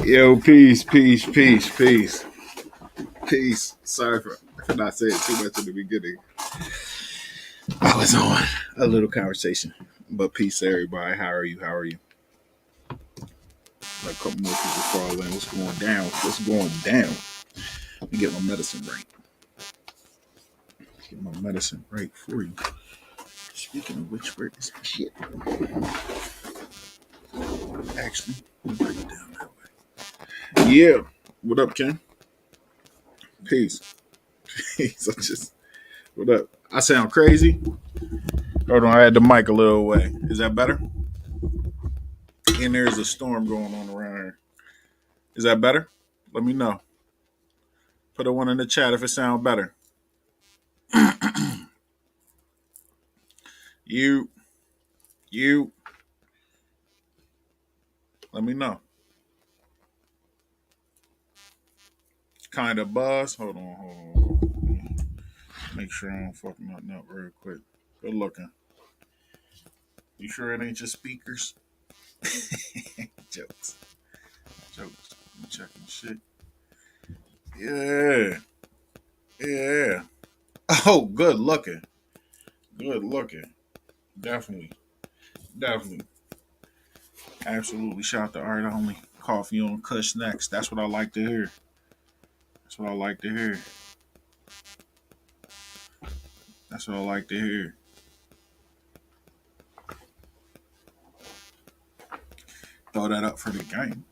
Yo, peace, peace, peace, peace, peace. Sorry for not saying too much in the beginning. I was on a little conversation, but peace, everybody. How are you? How are you? Like a couple more people fall in. What's going down? What's going down? Let me get my medicine right. Get my medicine right for you. Speaking of which, where is my shit? Actually, let me break it down that way. Yeah. What up, Ken? Peace. Peace. What up? I sound crazy? Hold on, I had the mic a little away. Is that better? And there's a storm going on around here. Is that better? Let me know. Put a one in the chat if it sounds better. You. Let me know. Kind of buzz. Hold on. Make sure I don't fuck nothing up real quick. Good looking. You sure it ain't just speakers? Jokes. I'm checking shit. Yeah. Oh, good looking. Definitely. Absolutely. Shout out to Art Only. Coffee on Kush next. That's what I like to hear. Throw that up for the game.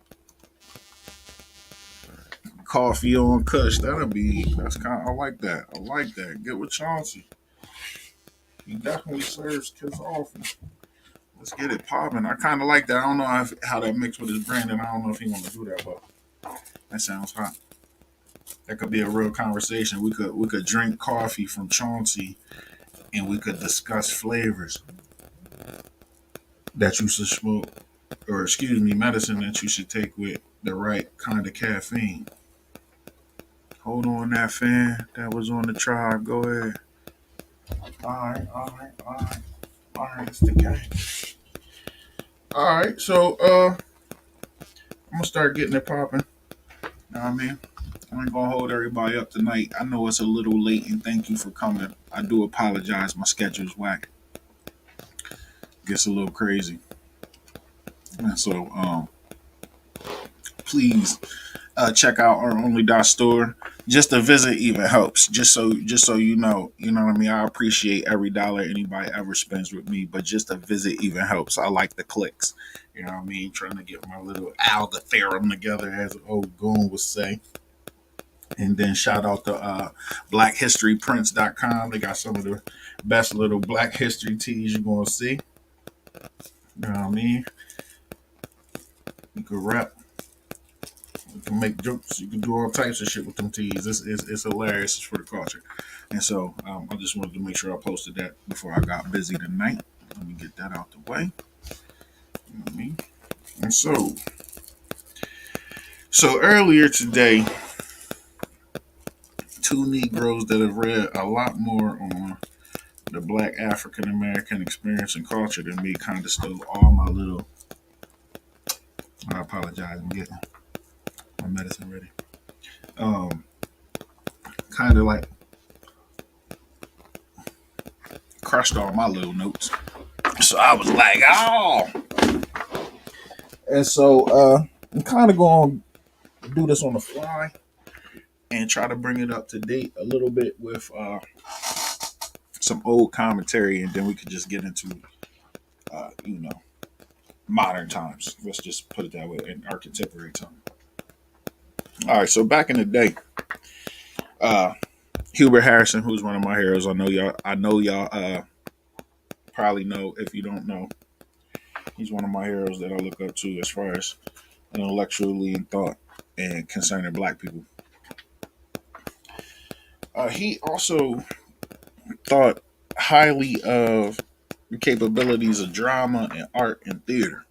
Coffee on Kush. I like that. Get with Chauncey. He definitely serves kids often. Let's get it popping. I kind of like that. I don't know how that mixed with his brand, and I don't know if he want to do that, but that sounds hot. That could be a real conversation. We could drink coffee from Chauncey, and we could discuss flavors that you should smoke, or medicine that you should take with the right kind of caffeine. Hold on, that fan that was on the tribe. Go ahead. All right. It's the game. All right, so I'm gonna start getting it popping. You know what I mean? I ain't gonna hold everybody up tonight. I know it's a little late, and thank you for coming. I do apologize. My schedule's whack. Gets a little crazy, and so please check out our only store. Just a visit even helps. Just so you know what I mean. I appreciate every dollar anybody ever spends with me, but just a visit even helps. I like the clicks. You know what I mean? Trying to get my little algorithm together, as old Goon would say. And then shout out to blackhistoryprints.com. They got some of the best little Black History tees you're going to see. You know what I mean? You can rap. You can make jokes. You can do all types of shit with them tees. It's hilarious. It's for the culture. And so I just wanted to make sure I posted that before I got busy tonight. Let me get that out the way. You know what I mean? And so earlier today, two Negroes that have read a lot more on the Black African American experience and culture than me kind of stole all my little. I apologize. I'm getting my medicine ready. Kind of like crushed all my little notes. So I was like, oh. And so I'm kind of going to do this on the fly and try to bring it up to date a little bit with some old commentary, and then we could just get into, modern times. Let's just put it that way, in our contemporary time. All right, so back in the day, Hubert Harrison, who's one of my heroes, I know y'all probably know. If you don't know, he's one of my heroes that I look up to as far as intellectually in thought and concerning Black people. He also thought highly of the capabilities of drama and art and theater.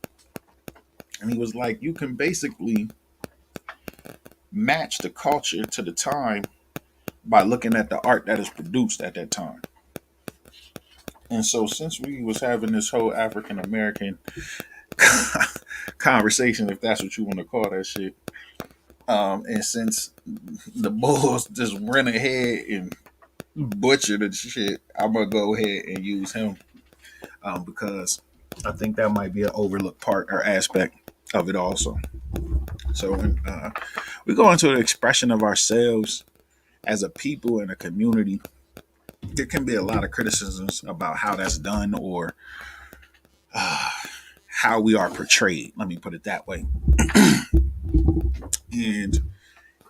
And he was like, you can basically match the culture to the time by looking at the art that is produced at that time. And so since we was having this whole African American conversation, if that's what you want to call that shit, And since the Bulls just went ahead and butchered the shit, I'm gonna go ahead and use him, because I think that might be an overlooked part or aspect of it also. So when we go into the expression of ourselves as a people and a community, there can be a lot of criticisms about how that's done, or how we are portrayed. Let me put it that way. And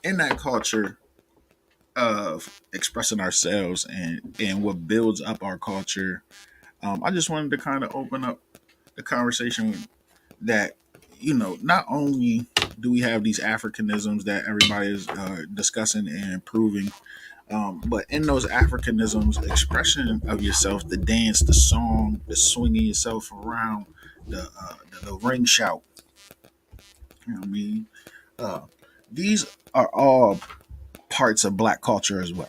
in that culture of expressing ourselves and what builds up our culture, I just wanted to kind of open up the conversation that, not only do we have these Africanisms that everybody is discussing and improving, but in those Africanisms, expression of yourself, the dance, the song, the swinging yourself around, the ring shout, you know what I mean? Uh, these are all parts of Black culture as well.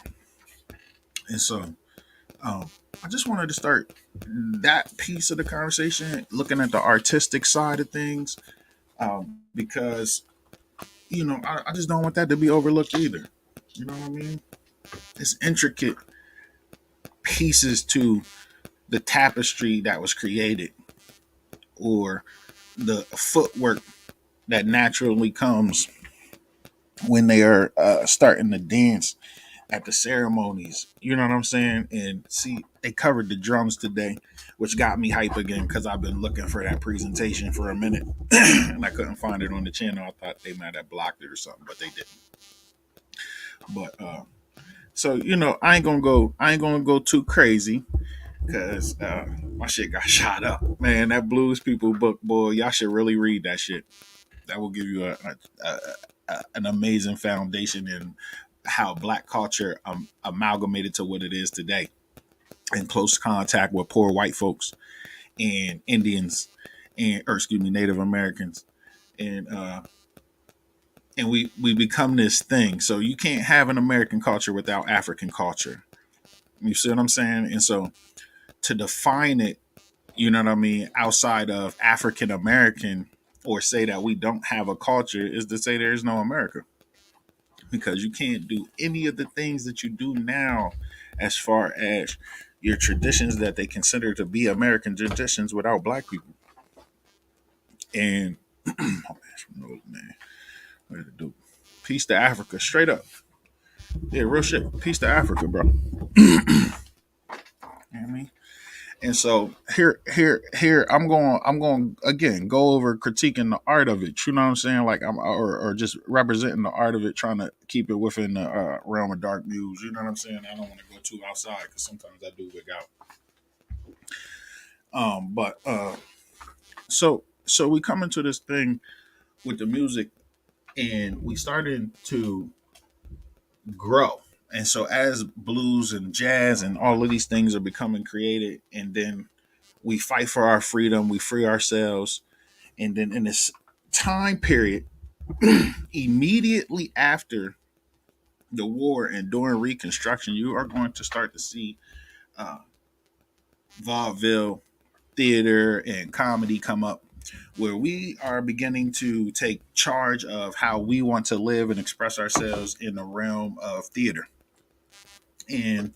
And so, um, I just wanted to start that piece of the conversation, looking at the artistic side of things, because I just don't want that to be overlooked either. You know what I mean? It's intricate pieces to the tapestry that was created, or the footwork that naturally comes when they are starting to dance at the ceremonies. You know what I'm saying? And see, they covered the drums today, which got me hype again because I've been looking for that presentation for a minute and I couldn't find it on the channel. I thought they might have blocked it or something, but they didn't. But so I ain't gonna go too crazy because my shit got shot up. Man, that Blues People book, boy, y'all should really read that shit. That will give you an amazing foundation in how Black culture amalgamated to what it is today, in close contact with poor white folks and Indians, or excuse me, Native Americans, and we become this thing. So you can't have an American culture without African culture. You see what I'm saying? And so to define it, you know what I mean, outside of African American, or say that we don't have a culture, is to say there's no America, because you can't do any of the things that you do now as far as your traditions that they consider to be American traditions without Black people. And oh man, what to do? Peace to Africa, straight up. Yeah, real shit. Peace to Africa, bro. You know what I mean? And so here, I'm going again go over critiquing the art of it. You know what I'm saying? Like or just representing the art of it, trying to keep it within the realm of dark Muse. You know what I'm saying? I don't want to go too outside because sometimes I do wig out. But so we come into this thing with the music, and we started to grow. And so as blues and jazz and all of these things are becoming created, and then we fight for our freedom, we free ourselves, and then in this time period, immediately after the war and during Reconstruction, you are going to start to see uh, vaudeville, theater, and comedy come up, where we are beginning to take charge of how we want to live and express ourselves in the realm of theater. And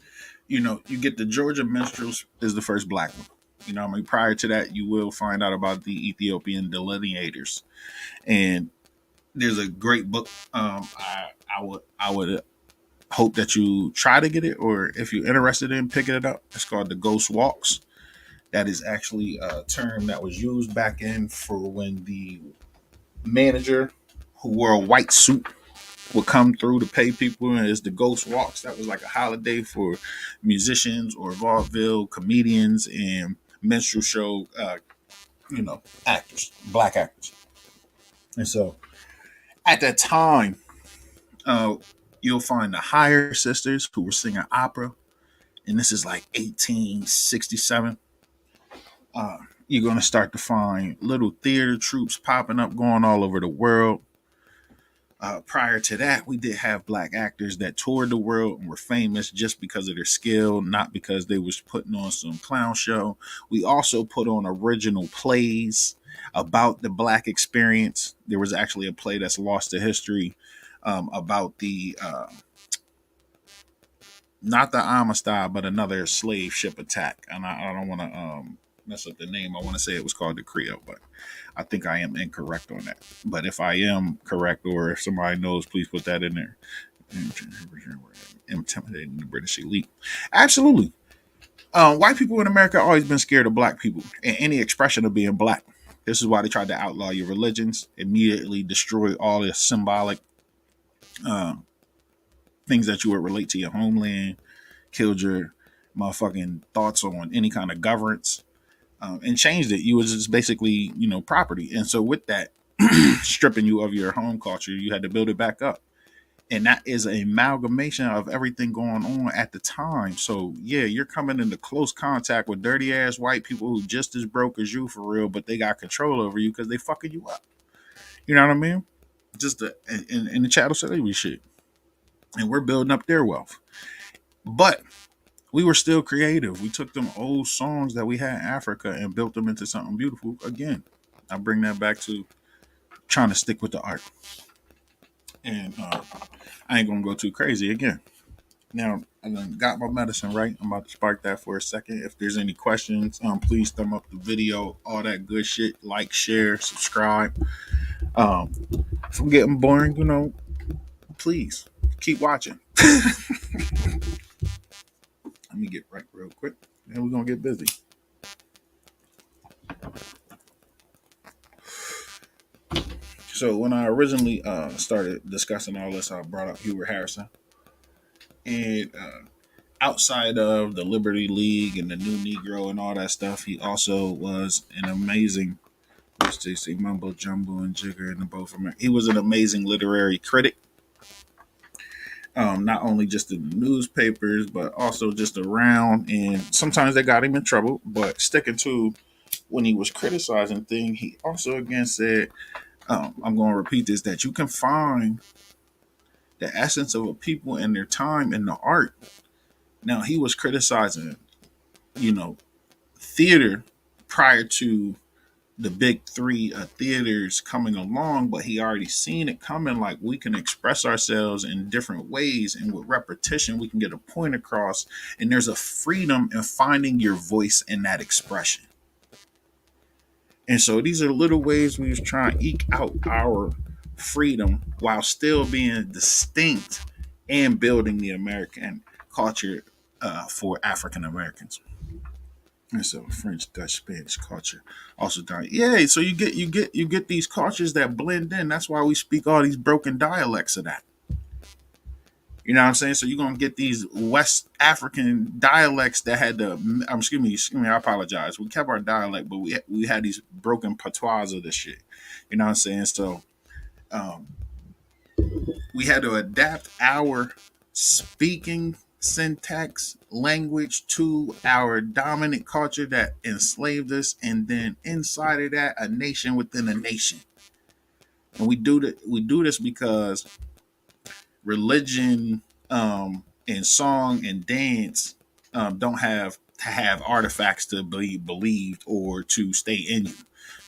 you get the Georgia Minstrels is the first Black one. I mean, prior to that, you will find out about the Ethiopian delineators, and there's a great book. I would hope that you try to get it, or if you're interested in picking it up, it's called The Ghost Walks. That is actually a term that was used back in for when the manager who wore a white suit would come through to pay people, and it's the Ghost Walks. That was like a holiday for musicians or vaudeville comedians and minstrel show, actors, Black actors. And so at that time, uh, you'll find the Higher Sisters who were singing opera, and this is like 1867. Uh, you're going to start to find little theater troops popping up, going all over the world. Prior to that, we did have Black actors that toured the world and were famous just because of their skill, not because they was putting on some clown show. We also put on original plays about the black experience. There was actually a play that's lost to history about the not the Amistad, but another slave ship attack. And I don't want to mess up the name. I want to say it was called the Creole, but I think I am incorrect on that. But if I am correct, or if somebody knows, please put that in there. Intimidating the British elite. Absolutely. White people in America have always been scared of black people and any expression of being black. This is why they tried to outlaw your religions, immediately destroy all the symbolic uh, things that you would relate to your homeland, killed your motherfucking thoughts on any kind of governance, and changed it. You was just basically, property. And so with that, stripping you of your home culture, you had to build it back up. And that is an amalgamation of everything going on at the time. So yeah, you're coming into close contact with dirty ass white people who just as broke as you for real, but they got control over you because they fucking you up. You know what I mean? Just in the chattel slavery shit. And we're building up their wealth. But we were still creative. We took them old songs that we had in Africa and built them into something beautiful again. I bring that back to trying to stick with the art. And I ain't gonna go too crazy again. Now I done got my medicine right. I'm about to spark that for a second. If there's any questions, please thumb up the video, all that good shit. Like, share, subscribe. If I'm getting boring, please keep watching. Let me get right real quick, and we're gonna get busy. So when I originally started discussing all this, I brought up Hubert Harrison, and outside of the Liberty League and the New Negro and all that stuff, he also was an amazing, let's just say mumbo jumbo and jigger and the both of them. He was an amazing literary critic, not only just in the newspapers, but also just around. And sometimes they got him in trouble, but sticking to when he was criticizing things, he also again said, I'm going to repeat this, that you can find the essence of a people and their time in the art. Now, he was criticizing, theater prior to the big three theaters coming along, but he already seen it coming. Like, we can express ourselves in different ways, and with repetition, we can get a point across. And there's a freedom in finding your voice in that expression. And so these are little ways we was trying to eke out our freedom while still being distinct and building the American culture for African Americans. And so French, Dutch, Spanish culture also done. Yeah, so you get these cultures that blend in. That's why we speak all these broken dialects of that. You know what I'm saying? So you're gonna get these West African dialects that had the. Excuse me. I apologize. We kept our dialect, but we had these broken patois of this shit. You know what I'm saying? So um, we had to adapt our speaking syntax language to our dominant culture that enslaved us, and then inside of that, a nation within a nation. And we do that. We do this because religion and song and dance don't have to have artifacts to be believed or to stay in you.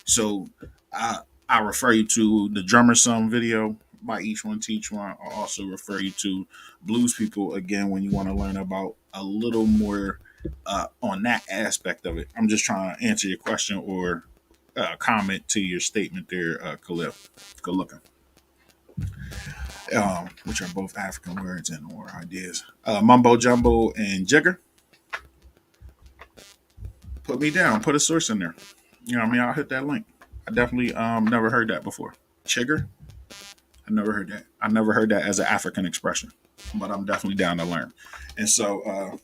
So I refer you to the Drummer Song video by Each One Teach One. I'll also refer you to Blues People again when you want to learn about a little more on that aspect of it. I'm just trying to answer your question or comment to your statement there, Khalil. Good looking. Which are both African words and or ideas. Mumbo jumbo and jigger. Put me down. Put a source in there. You know what I mean? I'll hit that link. I definitely never heard that before. Chigger. I never heard that. I never heard that as an African expression, but I'm definitely down to learn. And so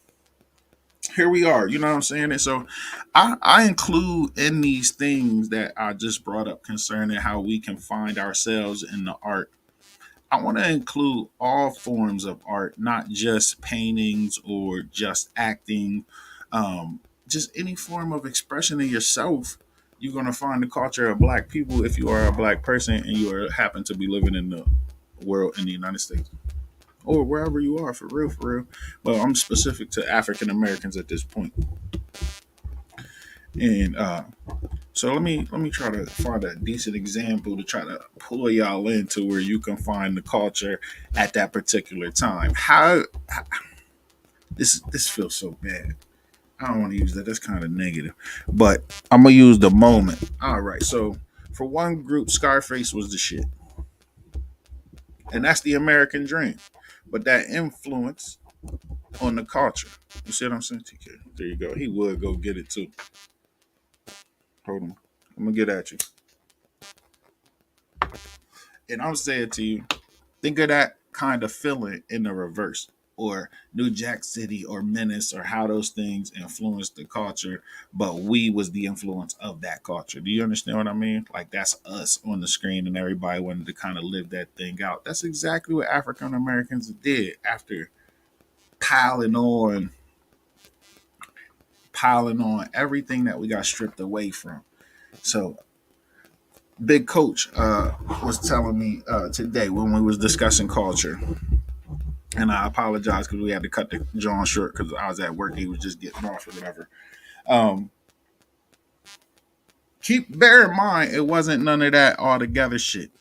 here we are. You know what I'm saying? And so I include in these things that I just brought up concerning how we can find ourselves in the art. I want to include all forms of art, not just paintings or just acting, just any form of expression of yourself. You're going to find the culture of black people if you are a black person and you happen to be living in the world in the United States or wherever you are, for real, for real. But I'm specific to African Americans at this point. And So let me try to find a decent example to try to pull y'all into where you can find the culture at that particular time. How this feels so bad. I don't want to use that. That's kind of negative. But I'm gonna use the moment. All right. So for one group, Scarface was the shit, and that's the American dream. But that influence on the culture. You see what I'm saying, TK? There you go. He would go get it too. Hold on. I'm gonna get at you. And I'm saying to you, think of that kind of feeling in the reverse, or New Jack City or Menace, or how those things influenced the culture, but we was the influence of that culture. Do you understand what I mean? Like that's us on the screen, and everybody wanted to kind of live that thing out. That's exactly what African Americans did after piling on, piling on everything that we got stripped away from. So Big Coach was telling me today when we was discussing culture, and I apologize because we had to cut the John short because I was at work. He was just getting off or whatever. Um, bear in mind, it wasn't none of that all together shit.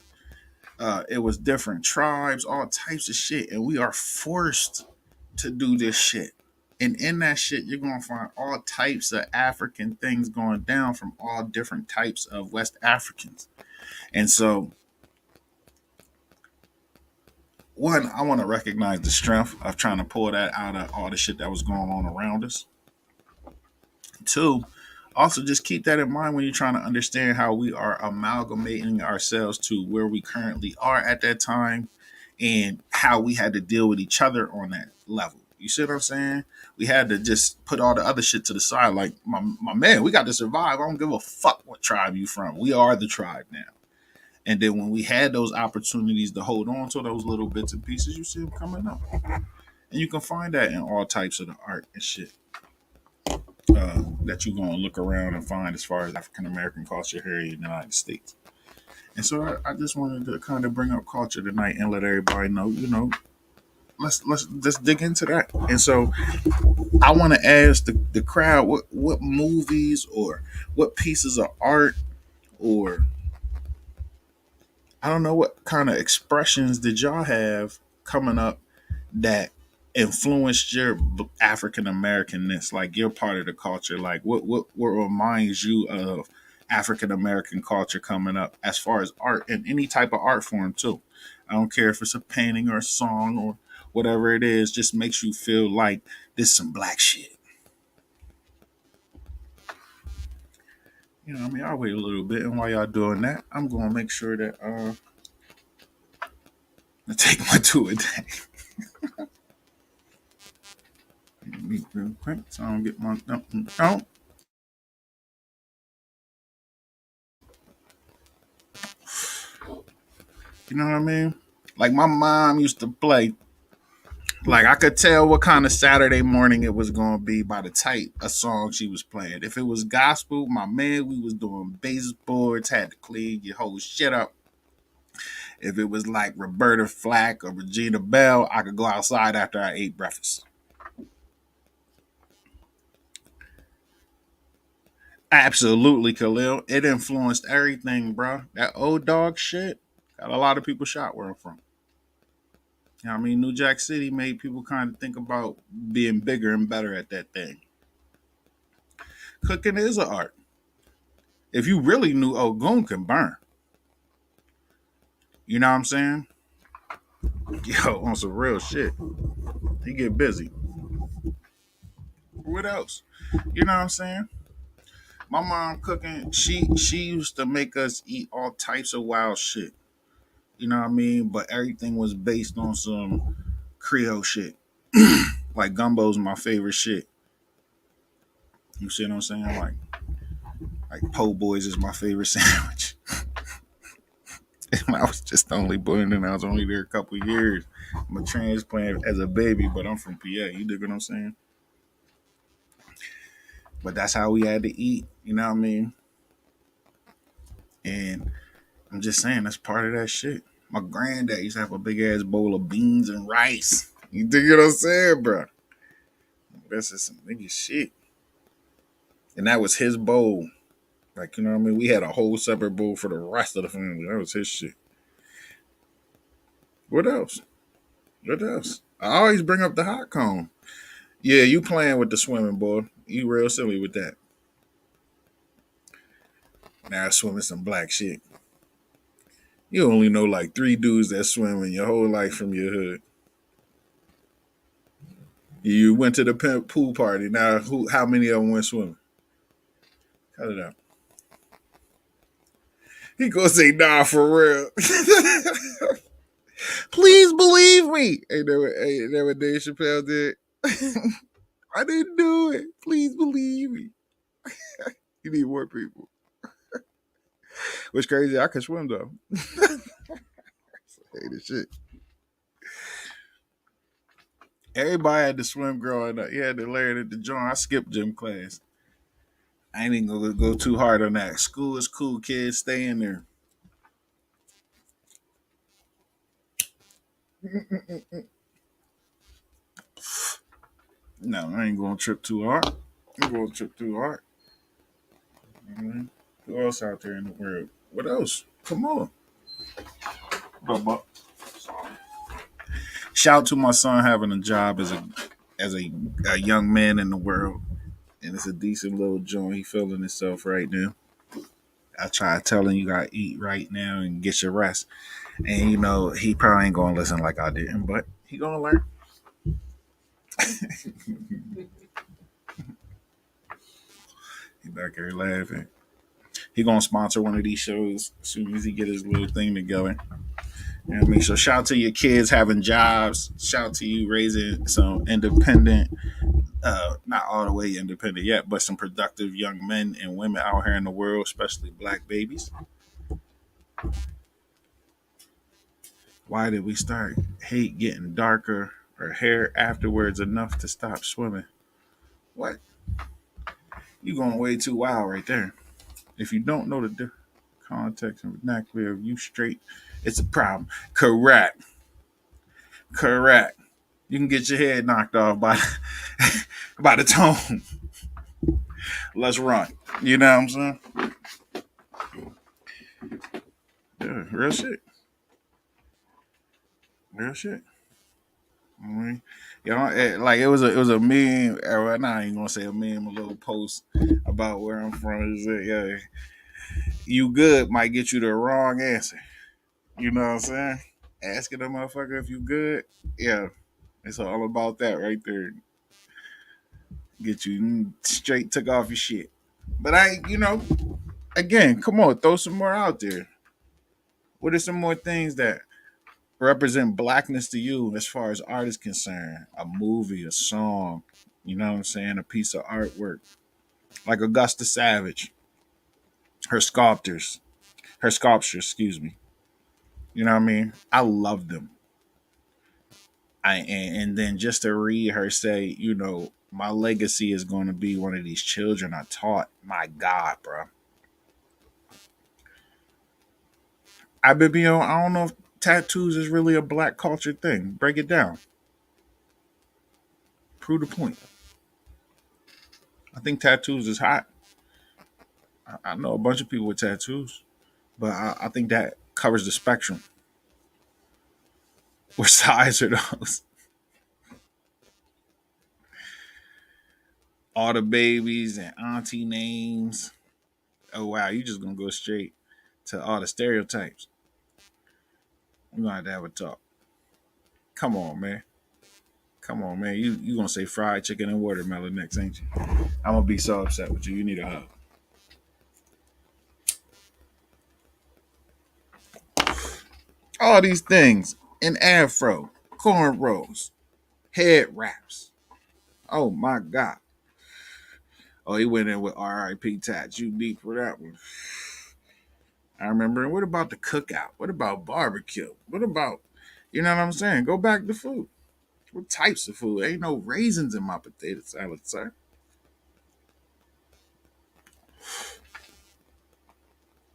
It was different tribes, all types of shit, and we are forced to do this shit. And in that shit, you're gonna find all types of African things going down from all different types of West Africans. And so, one, I want to recognize the strength of trying to pull that out of all the shit that was going on around us. Two, also just keep that in mind when you're trying to understand how we are amalgamating ourselves to where we currently are at that time, and how we had to deal with each other on that level. You see what I'm saying? We had to just put all the other shit to the side. Like my man, we got to survive. I don't give a fuck what tribe you from. We are the tribe now. And then when we had those opportunities to hold on to those little bits and pieces, you see them coming up. And you can find that in all types of the art and shit that you're going to look around and find as far as African American culture here in the United States. And so I just wanted to kind of bring up culture tonight and let everybody know, let's just dig into that. And so I want to ask the crowd what movies or what pieces of art, or I don't know, what kind of expressions did y'all have coming up that influenced your African Americanness, like your part of the culture? Like what reminds you of African American culture coming up as far as art, and any type of art form too? I don't care if it's a painting or a song or whatever it is, just makes you feel like this some black shit. I mean, I'll wait a little bit, and while y'all doing that, I'm gonna make sure that I take my two a day. Real quick, so I don't get my oh. You know what I mean? Like my mom used to play. Like I could tell what kind of Saturday morning it was gonna be by the type of song she was playing. If it was gospel, my man, we was doing baseboards, had to clean your whole shit up. If it was like Roberta Flack or Regina Bell, I could go outside after I ate breakfast. Absolutely, Khalil. It influenced everything, bro. That old dog shit got a lot of people shot where I'm from. I mean, New Jack City made people kind of think about being bigger and better at that thing. Cooking is an art. If you really knew Ogun can burn, you know what I'm saying? Yo, on some real shit. He get busy. What else? You know what I'm saying? My mom cooking, she used to make us eat all types of wild shit. You know what I mean? But everything was based on some Creole shit. Like gumbo's my favorite shit. You see what I'm saying? Like po' boys is my favorite sandwich. And I was just only born and I was only there a couple of years. I'm a transplant as a baby, but I'm from PA. You dig what I'm saying? But that's how we had to eat. You know what I mean? And I'm just saying that's part of that shit. My granddad used to have a big ass bowl of beans and rice. You dig what I'm saying, bro? That's just some nigga shit. And that was his bowl. Like, you know what I mean? We had a whole separate bowl for the rest of the family. That was his shit. What else? What else? I always bring up the hot cone. Yeah, you playing with the swimming, boy. You real silly with that. Now swimming some black shit. You only know like three dudes that swim in your whole life from your hood. You went to the pool party. Now, who? How many of them went swimming? Cut it out. He gonna say, "Nah, for real." Please believe me. Ain't that what Dave Chappelle did? I didn't do it. Please believe me. You need more people. What's crazy? I can swim though. Hey, this shit. Everybody had to swim growing up. You had to learn at the joint. I skipped gym class. I ain't even gonna go too hard on that. School is cool, kids. Stay in there. No, I ain't gonna trip too hard. I'm gonna trip too hard. Mhm. Who else out there in the world? What else? Come on. But shout out to my son having a job as a young man in the world, and it's a decent little joint. He feeling himself right now. I try telling you gotta eat right now and get your rest, and you know he probably ain't gonna listen like I didn't, but he gonna learn. He back here laughing. He gonna sponsor one of these shows as soon as he get his little thing together. You know what I mean? So shout out to your kids having jobs. Shout out to you raising some independent, not all the way independent yet, but some productive young men and women out here in the world, especially black babies. Why did we start hate getting darker or hair afterwards enough to stop swimming? What? You going way too wild right there. If you don't know the context and vernacular of you straight, it's a problem. Correct. Correct. You can get your head knocked off by by the tone. Let's run. You know what I'm saying? Yeah, real shit. Real shit. I mean, you know, like it was a meme. Well, nah, I ain't gonna say a meme. A little post about where I'm from. Is that yeah, you good might get you the wrong answer. You know what I'm saying? Asking a motherfucker if you good, yeah, it's all about that right there. Get you straight took off your shit. But again, come on, throw some more out there. What are some more things that represent blackness to you as far as art is concerned? A movie, a song, you know what I'm saying? A piece of artwork. Like Augusta Savage, her sculptors, her sculptures, excuse me. You know what I mean? I love them. And then just to read her say, my legacy is going to be one of these children I taught. My God, bro. I don't know if tattoos is really a black culture thing. Break it down. Prove the point. I think tattoos is hot. I know a bunch of people with tattoos, but I think that covers the spectrum. What size are those? All the babies and auntie names. Oh wow, you just gonna go straight to all the stereotypes. We're gonna have to have a talk. Come on, man. Come on, man. You gonna say fried chicken and watermelon next, ain't you? I'm gonna be so upset with you. You need a hug. All these things in afro, cornrows, head wraps. Oh my god. Oh, he went in with R.I.P. Tats. You deep for that one. I remember. And what about the cookout? What about barbecue? What about, you know what I'm saying? Go back to food. What types of food? Ain't no raisins in my potato salad, sir.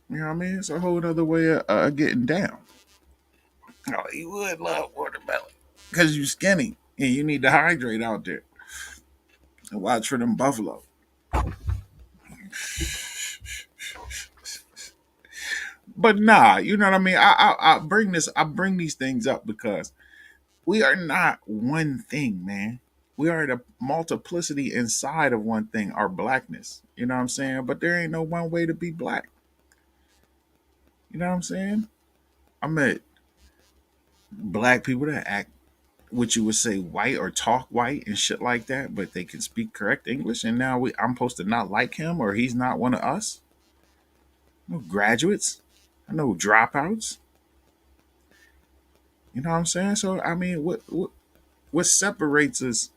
You know what I mean? It's a whole other way of getting down. Oh, you would love watermelon because you skinny and you need to hydrate out there and watch for them buffalo. But nah, you know what I mean. I bring these things up because we are not one thing, man. We are the multiplicity inside of one thing, our blackness. You know what I'm saying? But there ain't no one way to be black. You know what I'm saying? I met black people that act what you would say white or talk white and shit like that, but they can speak correct English. And now I'm supposed to not like him or he's not one of us. No graduates, no dropouts. You know what I'm saying? So I mean, what separates us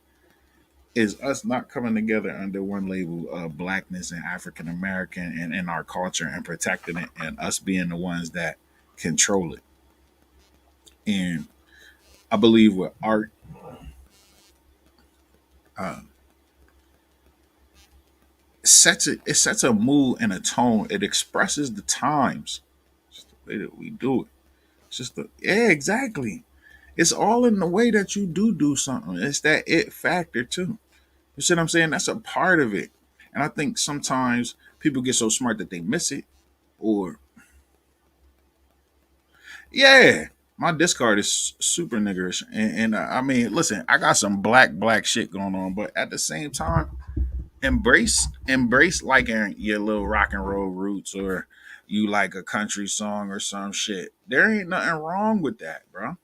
is us not coming together under one label of blackness and African American and in our culture and protecting it, and us being the ones that control it. And I believe with art, uh, it sets a mood and a tone. It expresses the times. It's the way that we do it. It's just the yeah, exactly. It's all in the way that you do something. It's that it factor too. You see what I'm saying? That's a part of it. And I think sometimes people get so smart that they miss it. Or yeah, my discard is super niggerish. And I mean, listen, I got some black shit going on, but at the same time, embrace like your little rock and roll roots, or you like a country song or some shit. There ain't nothing wrong with that, bro.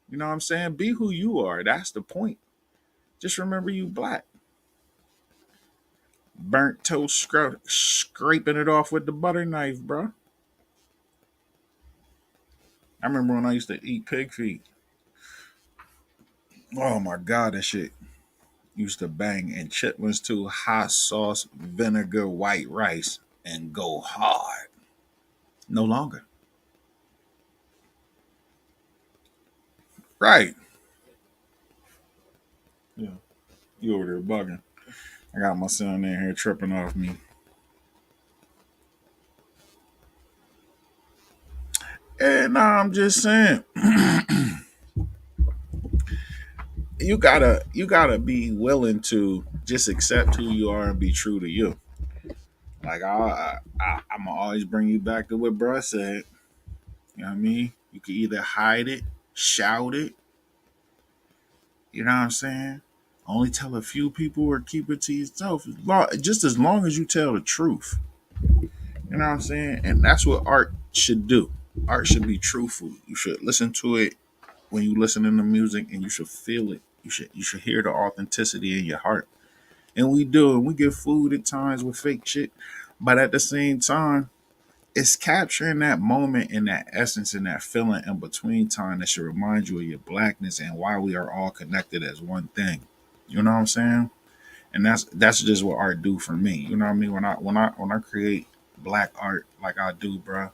You know what I'm saying? Be who you are. That's the point. Just remember you black. Burnt toast scraping it off with the butter knife, bro. I remember when I used to eat pig feet. Oh my god, that shit used to bang. And chitlins too, hot sauce, vinegar, white rice, and go hard. No longer. Right. Yeah. You over there bugging. I got my son in here tripping off me. And nah, I'm just saying, you gotta be willing to just accept who you are and be true to you. Like I'm gonna always bring you back to what bruh said. You know what I mean? You can either hide it, shout it, you know what I'm saying? Only tell a few people or keep it to yourself. Just as long as you tell the truth. You know what I'm saying? And that's what art should do. Art should be truthful. You should listen to it when you listen to music, and you should feel it. You should hear the authenticity in your heart. And we do, and we get food at times with fake shit. But at the same time, it's capturing that moment and that essence and that feeling in between time that should remind you of your blackness and why we are all connected as one thing. You know what I'm saying? And that's just what art do for me. You know what I mean? When I create black art like I do, bro,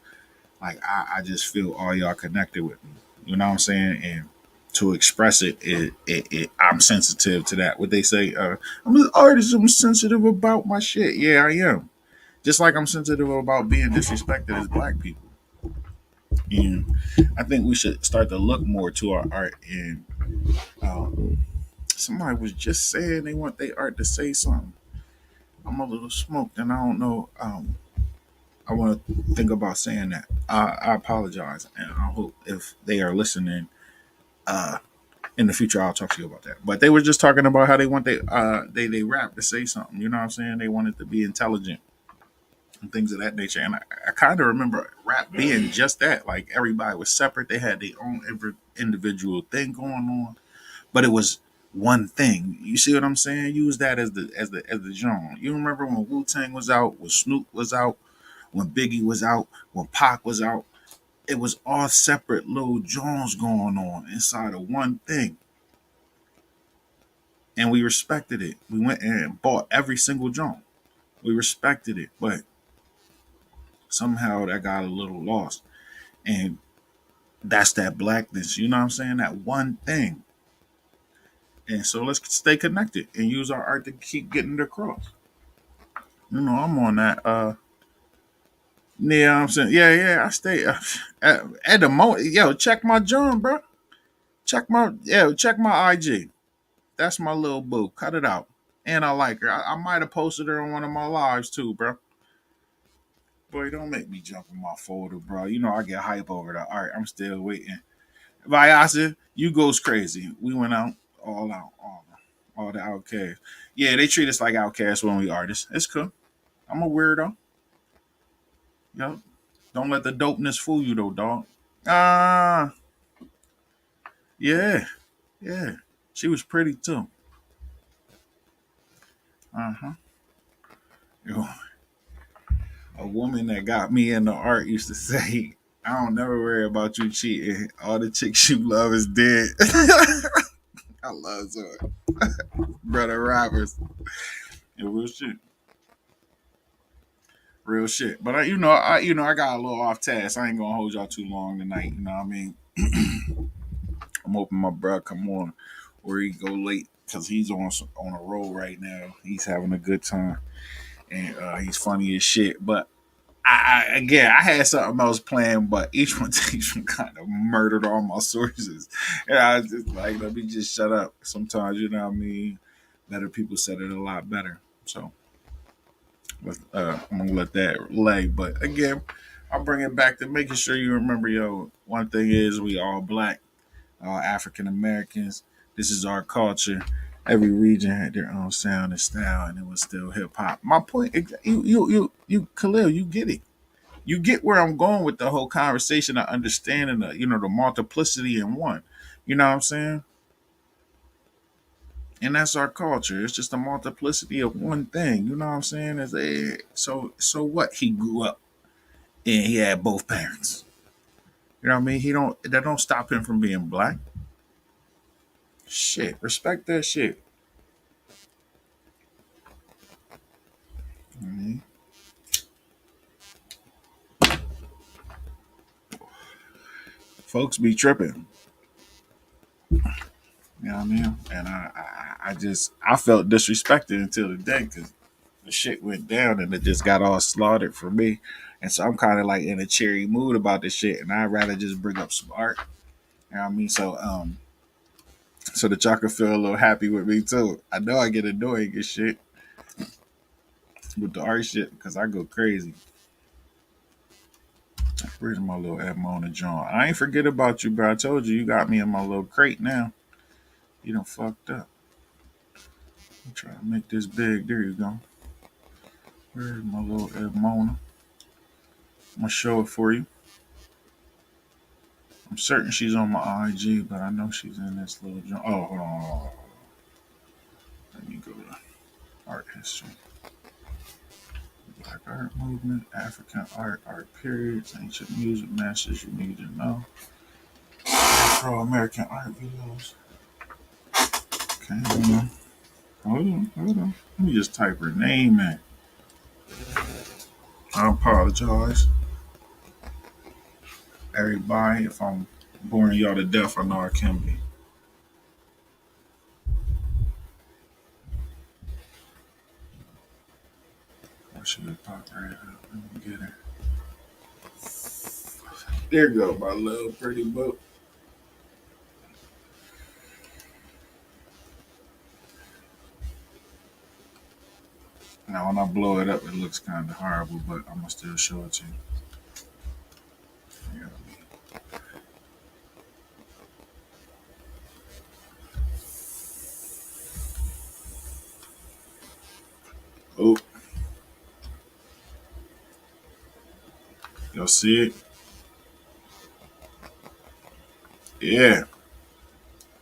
like I just feel all y'all connected with me. You know what I'm saying? And to express I'm sensitive to that. What they say, I'm an artist. I'm sensitive about my shit. Yeah, I am. Just like I'm sensitive about being disrespected as black people. And I think we should start to look more to our art. And um, somebody was just saying they want their art to say something. I'm a little smoked, and I don't know. I want to think about saying that. I apologize, and I hope if they are listening, uh, in the future, I'll talk to you about that. But they were just talking about how they want they rap to say something. You know what I'm saying? They want it to be intelligent and things of that nature. And I kind of remember rap being just that. Like everybody was separate. They had their own individual thing going on, but it was one thing. You see what I'm saying? Use that as the genre. You remember when Wu Tang was out, when Snoop was out, when Biggie was out, when Pac was out. It was all separate little genres going on inside of one thing. And we respected it. We went and bought every single genre. We respected it, but somehow that got a little lost. And that's that blackness, you know what I'm saying? That one thing. And so let's stay connected and use our art to keep getting it across. You know, I'm on that. Yeah, I'm saying, yeah. I stay at the moment. Yo, check my John, bro. Check my IG. That's my little boo. Cut it out. And I like her. I might have posted her on one of my lives too, bro. Boy, don't make me jump in my folder, bro. You know I get hype over the art. I'm still waiting. Vyasa, you goes crazy. We went out, all the outcasts. Yeah, they treat us like outcasts when we artists. It's cool. I'm a weirdo. Yup. Don't let the dopeness fool you though, dog. Ah, yeah, yeah. She was pretty too. Uh huh. Yo, a woman that got me into art used to say, "I don't never worry about you cheating. All the chicks you love is dead." I love Zoe. Brother Roberts. Yeah, real shit. Real shit. But I got a little off task. I ain't gonna hold y'all too long tonight. You know what I mean? I'm hoping my bro come on, or he go late because he's on a roll right now. He's having a good time and he's funny as shit. But again, I had something else planned, but each one kind of murdered all my sources, and I was just like, let me just shut up. Sometimes you know what I mean. Better people said it a lot better. So I'm gonna let that lay. But again, I'll bring it back to making sure you remember, yo. One thing is, we all black, all African Americans. This is our culture. Every region had their own sound and style, and it was still hip hop. My point, Khalil, you get it. You get where I'm going with the whole conversation of understanding the multiplicity in one. You know what I'm saying? And that's our culture. It's just a multiplicity of one thing. You know what I'm saying? So what? He grew up and he had both parents. You know what I mean? That don't stop him from being black. Shit, respect that shit. Mhm. Folks be tripping. You know what I mean? And I felt disrespected until the day because the shit went down and it just got all slaughtered for me. And so I'm kind of like in a cheery mood about this shit, and I'd rather just bring up some art. You know what I mean? So that y'all can feel a little happy with me too. I know I get annoying and shit with the art shit because I go crazy. Where's my little Edmona John? I ain't forget about you, bro. I told you got me in my little crate now. You done fucked up. I'm trying to make this big. There you go. Where's my little Edmona? I'm gonna show it for you. I'm certain she's on my IG, but I know she's in this little joint. Oh, hold on, hold on. Let me go to art history. Black art movement, African art, art periods, ancient music masters you need to know. Afro American art videos. Okay, hold on. Let me just type her name in. I apologize, everybody, if I'm boring y'all to death. I know I can be. I should have popped right up. Let me get her. There you go, my little pretty book. Now, when I blow it up, it looks kind of horrible, but I'm gonna still show it to you. Yeah. Oh, y'all see it? Yeah.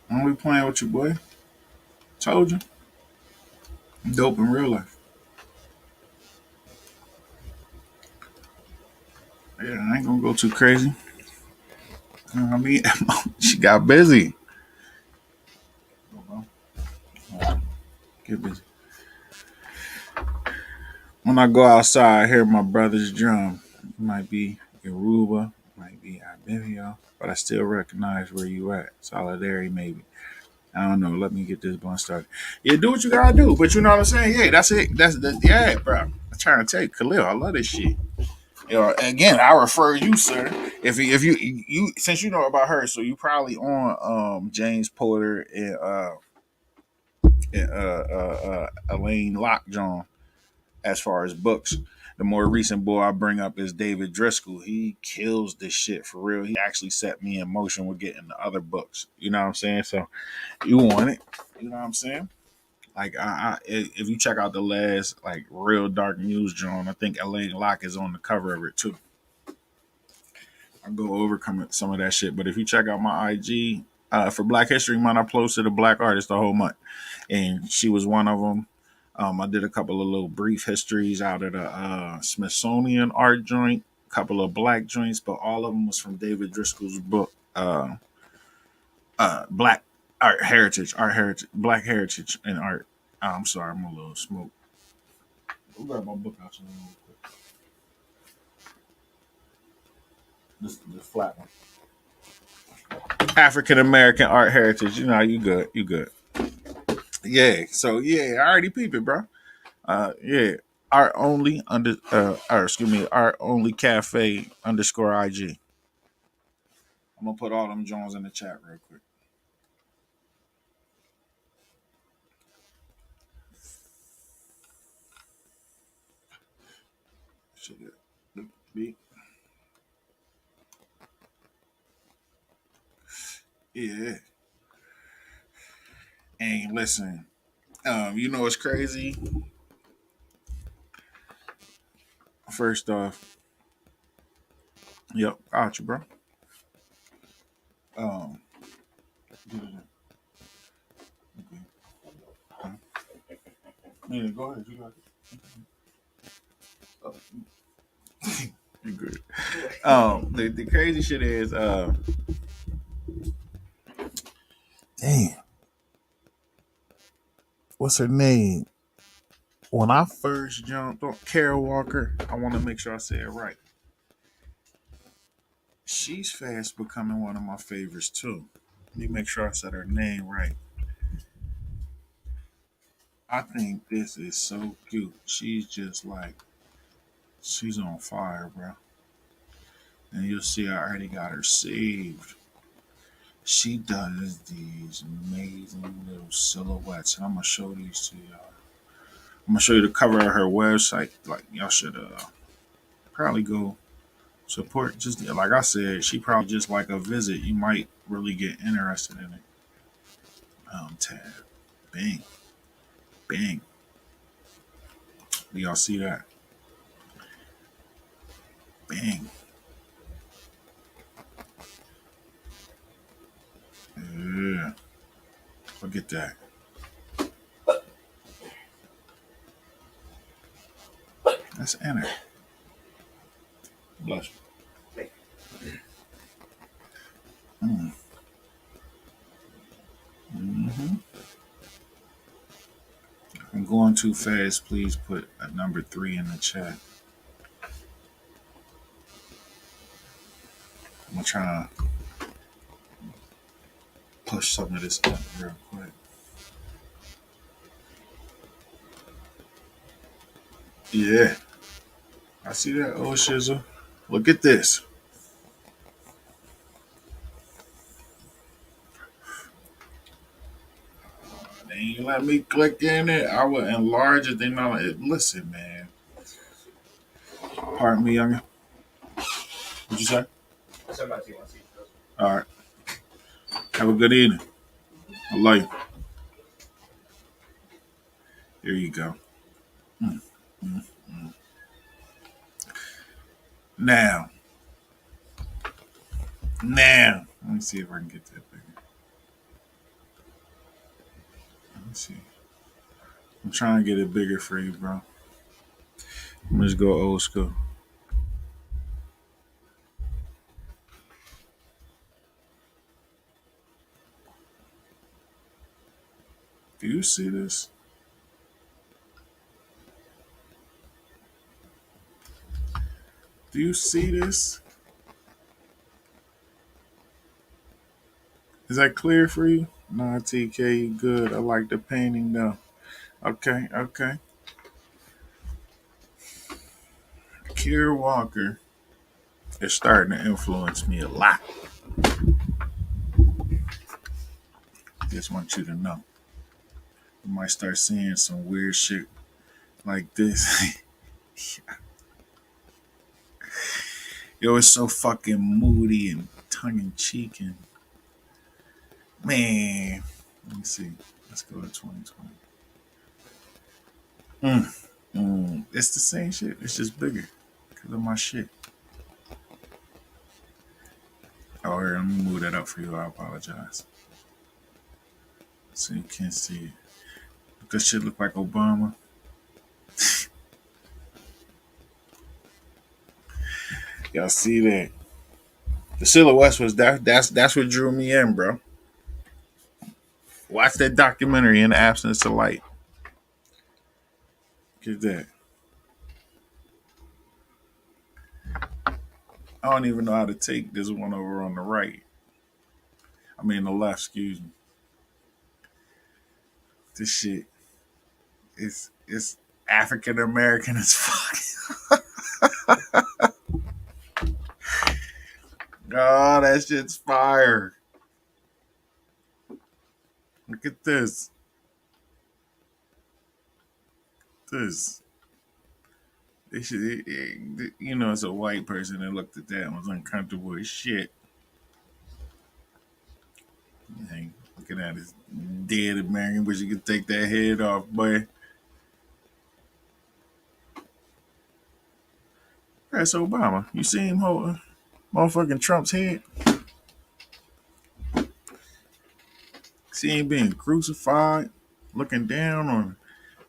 I'm only playing with you, boy. Told you. I'm dope in real life. Yeah, I ain't gonna go too crazy. You know what I mean? She got busy. Get busy. When I go outside, I hear my brother's drum. It might be Yoruba, it might be Ibibio, but I still recognize where you at. Solidarity, maybe. I don't know. Let me get this blunt started. Yeah, do what you gotta do. But you know what I'm saying? Yeah, that's it. Yeah, bro. I'm trying to tell you, Khalil, I love this shit. You know, again, I refer you, sir. If you since you know about her, so you probably on James Porter and Elaine Lockjaw as far as books. The more recent boy I bring up is David Driscoll. He kills this shit for real. He actually set me in motion with getting the other books. You know what I'm saying? So you want it. You know what I'm saying? Like if you check out the last like real dark Muse joint, I think Elaine Locke is on the cover of it too. I go over some of that shit, but if you check out my IG for Black History Month, I posted a black artist the whole month, and she was one of them. I did a couple of little brief histories out of the Smithsonian art joint, a couple of black joints, but all of them was from David Driscoll's book, Black Art Heritage, Black Heritage and Art. I'm sorry, I'm a little smoke. I'll grab my book out real quick. This flat one. African American Art Heritage. You know, you good. You good. Yeah. So yeah, I already peep it, bro. Yeah. Art only or excuse me, art only cafe underscore IG. I'm gonna put all them Jones in the chat real quick. Should be yeah. And listen, you know what's crazy? First off, yep, got you, bro. Um, yeah, go ahead. You got it. You good. The crazy shit is, damn, what's her name? When I first jumped on Carol Walker, I want to make sure I say it right. She's fast becoming one of my favorites too. Let me make sure I said her name right. I think this is so cute. She's just like, she's on fire, bro. And you'll see I already got her saved. She does these amazing little silhouettes, and I'm gonna show these to y'all. I'm gonna show you the cover of her website. Like y'all should probably go support. Just like I said, she probably just like a visit. You might really get interested in it. Tab, bang, bang. Do y'all see that? Bang. Yeah. Look at that. That's enter. Blush. Mm. Mm-hmm. If I'm going too fast, please put a number 3 in the chat. I'm gonna try to push some of this up real quick. Yeah, I see that. Oh, shizzle. Look at this. They ain't let me click in it. I would enlarge it. They not like, listen, man. Pardon me, youngin. What you say? All right. Have a good evening. I love you. Here you go. Mm, mm, mm. Now, let me see if I can get that bigger. Let me see. I'm trying to get it bigger for you, bro. I'm just go old school. Do you see this? Do you see this? Is that clear for you? Nah, TK, you good. I like the painting though. Okay, okay. Kier Walker is starting to influence me a lot. Just want you to know. You might start seeing some weird shit like this. Yo, it's so fucking moody and tongue in cheek and man. Let me see. Let's go to 2020. It's the same shit. It's just bigger because of my shit. Oh, here, let me move that up for you. I apologize. So you can't see it. This shit look like Obama. Y'all see that? The silhouettes was that's what drew me in, bro. Watch that documentary in the absence of light. Get that. I don't even know how to take this one over on the right. I mean the left, excuse me. This shit is African American as fuck. Oh, that shit's fire. Look at this. This. They should, you know, it's a white person that looked at that and was uncomfortable as shit. Like, looking at his dead American, wish you could take that head off, boy. That's Obama. You see him holding motherfucking Trump's head? See him being crucified, looking down on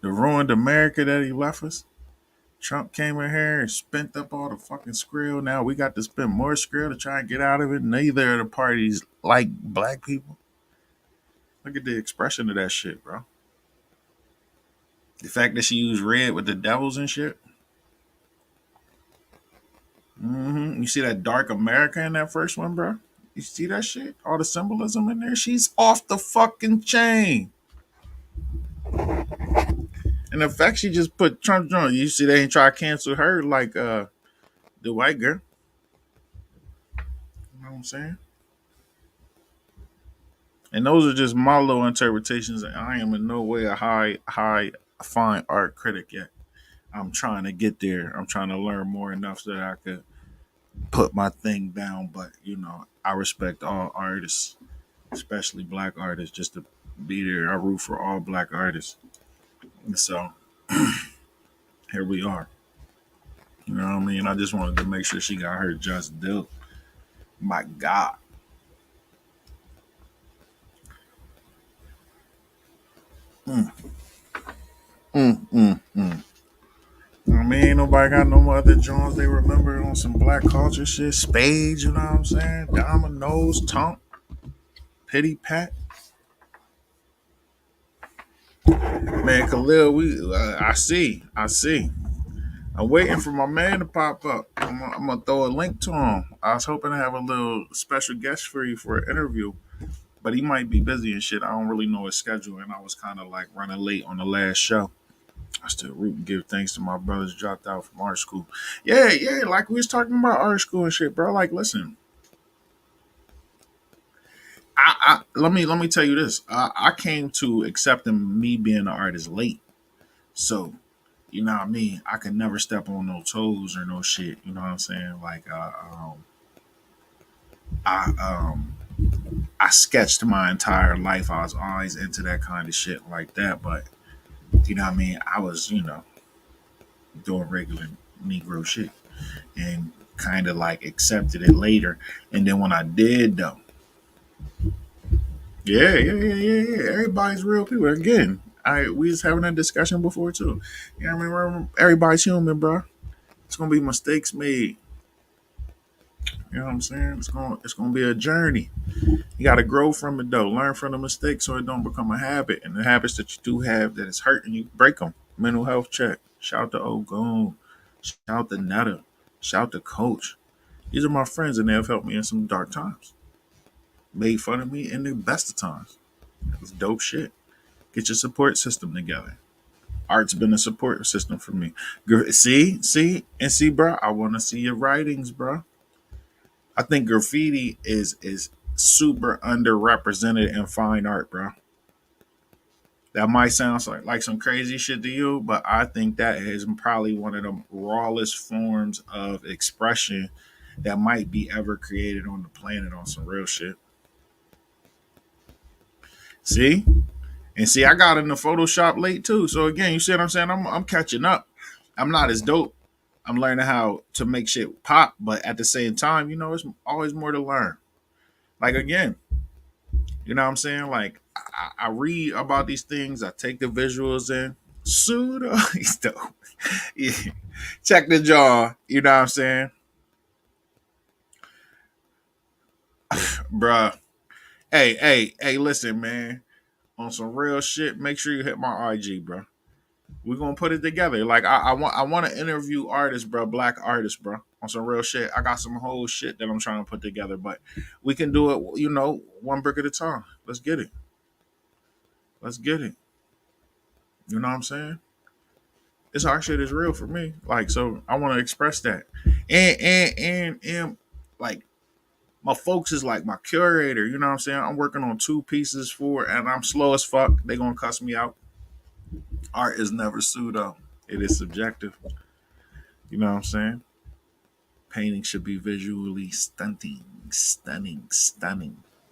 the ruined America that he left us? Trump came in here and spent up all the fucking skrill. Now we got to spend more skrill to try and get out of it. Neither of the parties like black people. Look at the expression of that shit, bro. The fact that she used red with the devils and shit. You see that dark America in that first one, bro? You see that shit? All the symbolism in there? She's off the fucking chain. And the fact she just put Trump on, you see they ain't try to cancel her like the white girl. You know what I'm saying? And those are just my little interpretations. I am in no way a high fine art critic yet. I'm trying to get there. I'm trying to learn more enough so that I could put my thing down. But you know, I respect all artists, especially black artists, just to be there. I root for all black artists. And so here we are. You know what I mean? I just wanted to make sure she got her just due. My God. Mm, mm. I mean, ain't nobody got no other Jones they remember on some black culture shit. Spades, you know what I'm saying? Dominoes, Tonk, Pity Pat. Man, Khalil, I see. I'm waiting for my man to pop up. I'm gonna throw a link to him. I was hoping to have a little special guest for you for an interview, but he might be busy and shit. I don't really know his schedule, and I was kind of like running late on the last show. I still root and give thanks to my brothers dropped out from art school. Yeah, like we was talking about art school and shit, bro. Like, listen, let me tell you this. I came to accepting me being an artist late, so you know what I mean. I could never step on no toes or no shit. You know what I'm saying? Like, I I sketched my entire life. I was always into that kind of shit like that, but you know what I mean. I was doing regular Negro shit and kind of like accepted it later. And then when I did though, yeah. Everybody's real people. Again, I we was having that discussion before too. You know what I mean? Remember, everybody's human, bro. It's gonna be mistakes made. You know what I'm saying? It's gonna be a journey. You gotta grow from it though. Learn from the mistakes so it don't become a habit. And the habits that you do have that is hurting you, break them. Mental health check. Shout to Ogun. Shout to Netta. Shout to Coach. These are my friends and they have helped me in some dark times. Made fun of me in the best of times. It was dope shit. Get your support system together. Art's been a support system for me. See, bro. I want to see your writings, bro. I think graffiti is super underrepresented in fine art, bro. That might sound like some crazy shit to you, but I think that is probably one of the rawest forms of expression that might be ever created on the planet on some real shit. See? And see, I got into Photoshop late too. So again, you see what I'm saying? I'm catching up. I'm not as dope. I'm learning how to make shit pop, but at the same time, it's always more to learn. Like again, you know what I'm saying? Like I read about these things, I take the visuals in. Pseudo, he's dope. Yeah. Check the jaw. You know what I'm saying? Bruh. Hey, listen, man. On some real shit, make sure you hit my IG, bro. We're gonna put it together. Like I want to interview artists, bro, black artists, bro, on some real shit. I got some whole shit that I'm trying to put together, but we can do it, one brick at a time. Let's get it. Let's get it. You know what I'm saying? This our shit is real for me. Like, so I want to express that. And like my folks is like my curator, you know what I'm saying? I'm working on two pieces for and I'm slow as fuck. They gonna cuss me out. Art is never pseudo. It is subjective. You know what I'm saying? Painting should be visually stunning.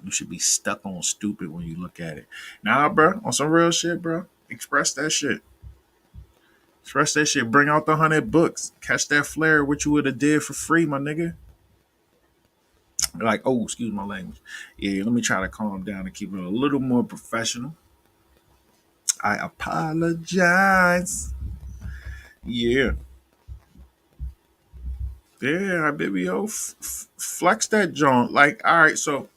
You should be stuck on stupid when you look at it. Nah, bro, on some real shit, bro. Express that shit. Express that shit. Bring out the 100 books. Catch that flare, what you would have did for free, my nigga. Like, oh, excuse my language. Yeah, let me try to calm down and keep it a little more professional. I apologize. Yeah. Yeah, baby, yo, flex that joint. Like, all right, so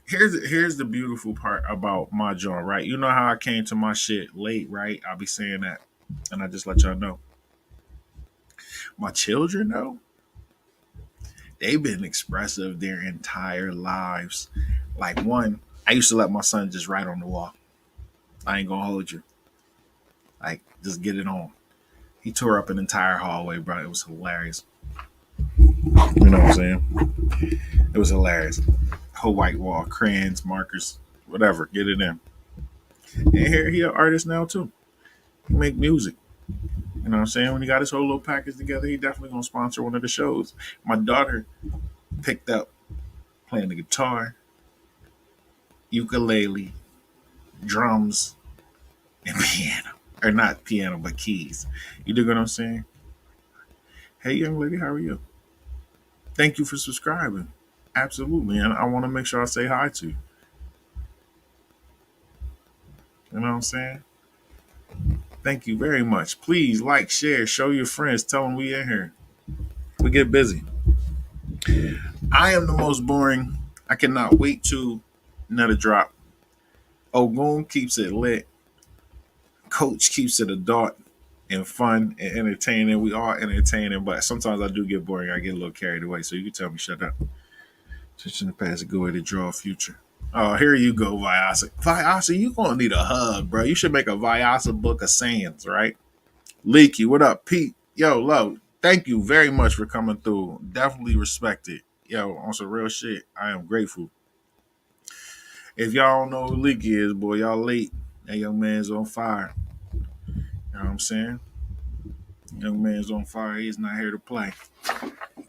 here's the beautiful part about my joint, right? You know how I came to my shit late, right? I'll be saying that, and I just let y'all know. My children, though, they've been expressive their entire lives. Like one, I used to let my son just write on the wall. I ain't gonna hold you. Like, just get it on. He tore up an entire hallway, bro. It was hilarious. You know what I'm saying? It was hilarious. Whole white wall, crayons, markers, whatever. Get it in. And here he an artist now too. He make music. You know what I'm saying? When he got his whole little package together, he definitely gonna sponsor one of the shows. My daughter picked up playing the guitar, ukulele, drums, and piano. Or not piano, but keys. You dig what I'm saying? Hey young lady, how are you? Thank you for subscribing. Absolutely. And I want to make sure I say hi to you. You know what I'm saying? Thank you very much. Please like, share, show your friends, tell them we in here. We get busy. I am the most boring. I cannot wait to another drop. Ogun keeps it lit. Coach keeps it adult and fun and entertaining. We are entertaining, but sometimes I do get boring. I get a little carried away. So you can tell me shut up. Just in the past, a good way to draw a future. Oh, here you go, Vyasa. Vyasa, you gonna need a hug, bro. You should make a Vyasa book of sayings, right? Leaky, what up, Pete? Yo, love. Thank you very much for coming through. Definitely respect it. Yo, on some real shit, I am grateful. If y'all don't know who Leaky is, boy, y'all late. That young man's on fire. You know what I'm saying? Young man's on fire. He's not here to play.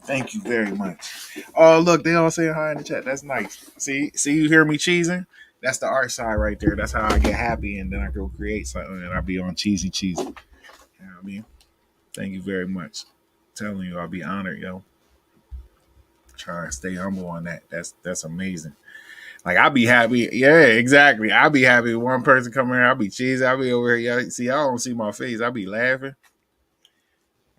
Thank you very much. Oh, look, they all saying hi in the chat. That's nice. See, you hear me cheesing? That's the art side right there. That's how I get happy, and then I go create something, and I be on cheesy. You know what I mean? Thank you very much. I'm telling you, I'll be honored, yo. Try and stay humble on that. That's amazing. Like I'll be happy. Yeah, exactly. I'll be happy with one person coming here. I'll be cheesy. I'll be over here. Y'all, see, y'all don't see my face. I'll be laughing.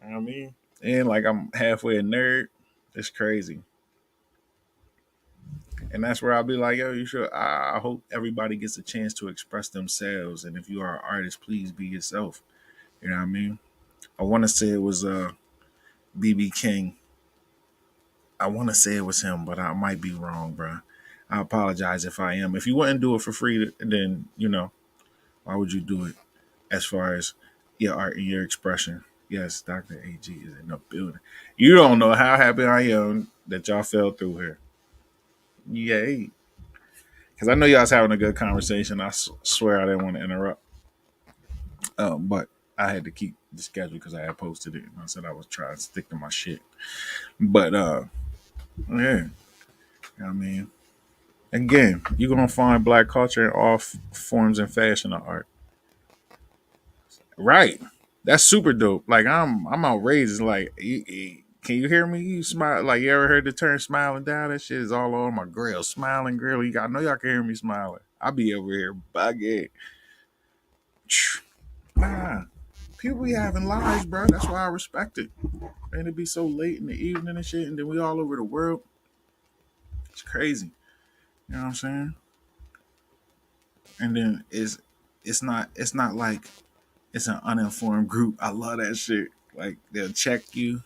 You know what I mean? And like I'm halfway a nerd. It's crazy. And that's where I'll be like, yo, you should. I hope everybody gets a chance to express themselves. And if you are an artist, please be yourself. You know what I mean? I want to say it was BB King. I want to say it was him, but I might be wrong, bro. I apologize if I am. If you wouldn't do it for free, then why would you do it? As far as your art and your expression, yes, Dr. AG is in the building. You don't know how happy I am that y'all fell through here. Yay! Because I know y'all was having a good conversation. I swear I didn't want to interrupt, but I had to keep the schedule because I had posted it. And I said I was trying to stick to my shit. But yeah, I mean, again, you're gonna find black culture in all forms and fashion of art. Right. That's super dope. Like I'm outrageous. Like can you hear me? You smile like you ever heard the term smiling down? That shit is all on my grill. Smiling grill. I know y'all can hear me smiling. I be over here bugging. Nah. People be having lives, bro. That's why I respect it. And it be so late in the evening and shit, and then we all over the world. It's crazy. You know what I'm saying? And then it's not like it's an uninformed group. I love that shit. Like they'll check you,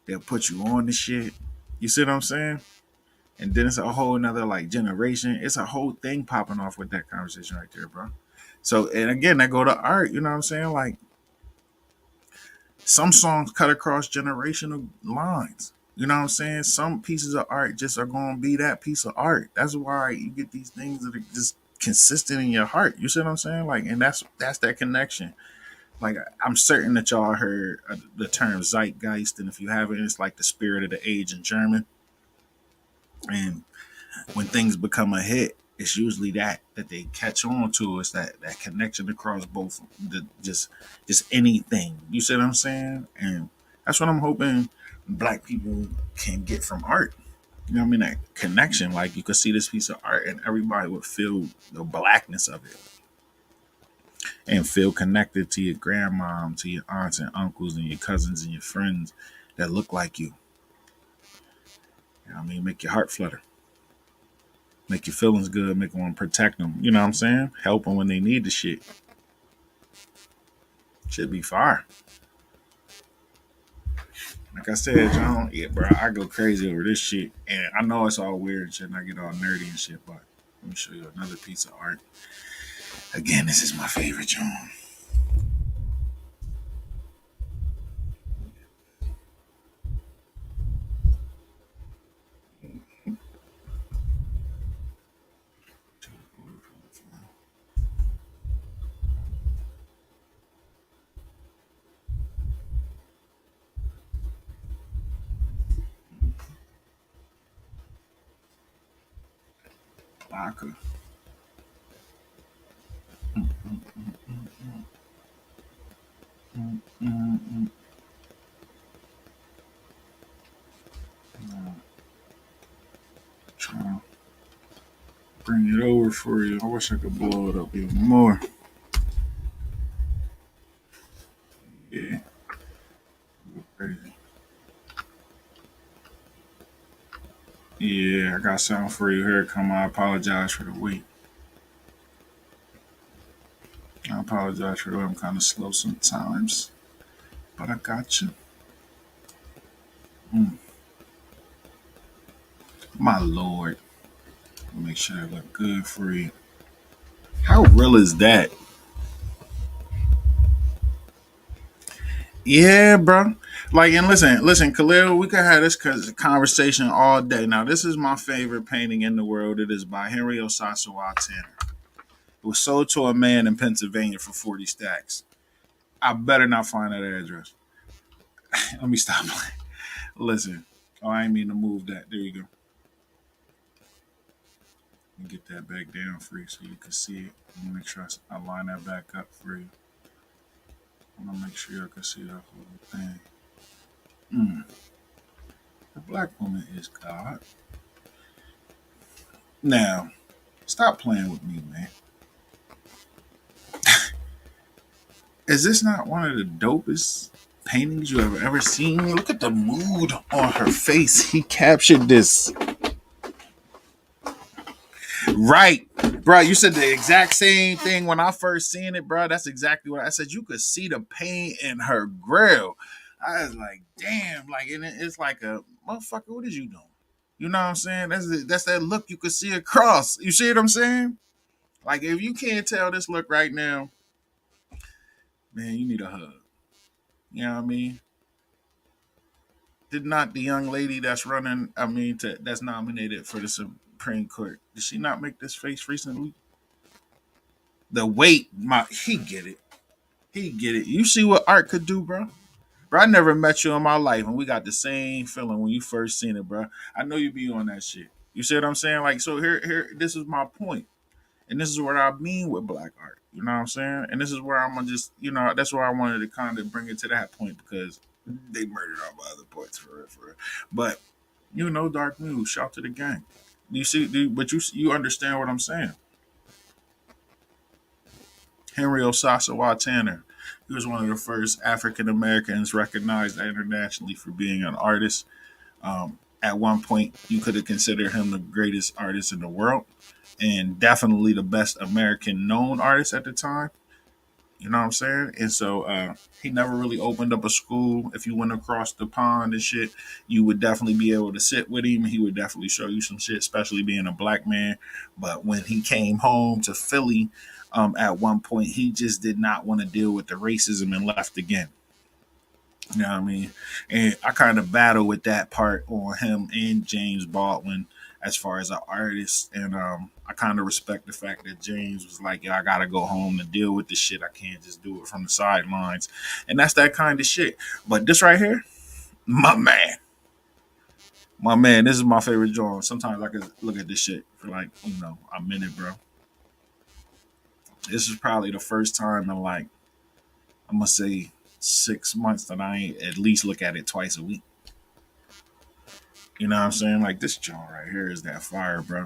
they'll put you on the shit. You see what I'm saying? And then it's a whole another like generation. It's a whole thing popping off with that conversation right there, bro. So and again, that go to art. You know what I'm saying? Like some songs cut across generational lines. You know what I'm saying? Some pieces of art just are gonna be that piece of art. That's why you get these things that are just consistent in your heart. You see what I'm saying? Like, and that's that connection. Like, I'm certain that y'all heard the term zeitgeist, and if you haven't, it's like the spirit of the age in German. And when things become a hit, it's usually that they catch on to. It's that connection across both the just anything. You see what I'm saying? And that's what I'm hoping black people can get from art. You know what I mean? That connection. Like you could see this piece of art and everybody would feel the blackness of it and feel connected to your grandmom, to your aunts and uncles and your cousins and your friends that look like you. You know what I mean? Make your heart flutter. Make your feelings good, make them want to protect them. You know what I'm saying? Help them when they need the shit. Should be fire. Like I said, John, yeah, bro, I go crazy over this shit. And I know it's all weird and shit, and I get all nerdy and shit, but let me show you another piece of art. Again, this is my favorite, John. Baka. Mm-mm. Trying to bring it over for you. I wish I could blow it up even more. Yeah, crazy. Yeah, I got something for you here. Come on, I apologize for the wait. I apologize for the way I'm kind of slow sometimes, but I got you. Mm, my lord, make sure I look good for you. How real is that? Yeah, bro. Like, and listen, Khalil, we could have this conversation all day. Now, this is my favorite painting in the world. It is by Henry Osasawa Tanner. It was sold to a man in Pennsylvania for 40 stacks. I better not find that address. Let me stop. Listen. Oh, I ain't mean to move that. There you go. Let me get that back down for you so you can see it. Let me make sure I line that back up for you. I want to make sure you can see the whole thing. Mm. The black woman is God. Now, stop playing with me, man. Is this not one of the dopest paintings you have ever seen? Look at the mood on her face. He captured this. Right. Bro, you said the exact same thing when I first seen it, bro. That's exactly what I said. You could see the pain in her grill. I was like, damn, like and it's like a motherfucker, what is you doing? You know what I'm saying? That's that look you could see across. You see what I'm saying? Like if you can't tell this look right now, man, you need a hug. You know what I mean? Did not the young lady that's running, that's nominated for the Supreme Court, did she not make this face recently? The weight, he get it. He get it. You see what art could do, bro? Bro, I never met you in my life, and we got the same feeling when you first seen it, bro. I know you be on that shit. You see what I'm saying? Like, so here, this is my point, and this is what I mean with black art. You know what I'm saying? And this is where I'm gonna just, that's why I wanted to kind of bring it to that point because they murdered all my other points for real, for real. But Dark Muse, shout to the gang. But you understand what I'm saying? Henry Osasawa Tanner. He was one of the first African Americans recognized internationally for being an artist. At one point, you could have considered him the greatest artist in the world and definitely the best American known artist at the time. You know what I'm saying? And so he never really opened up a school. If you went across the pond and shit, you would definitely be able to sit with him. He would definitely show you some shit, especially being a black man. But when he came home to Philly, at one point, he just did not want to deal with the racism and left again. You know what I mean? And I kind of battle with that part on him and James Baldwin as far as an artist. And I kind of respect the fact that James was like, yeah, I got to go home to deal with this shit. I can't just do it from the sidelines. And that's that kind of shit. But this right here, my man. My man, this is my favorite genre. Sometimes I can look at this shit for like, a minute, bro. This is probably the first time in like, I'm going to say 6 months that I ain't at least look at it twice a week. You know what I'm saying? Like this joint right here is that fire, bro.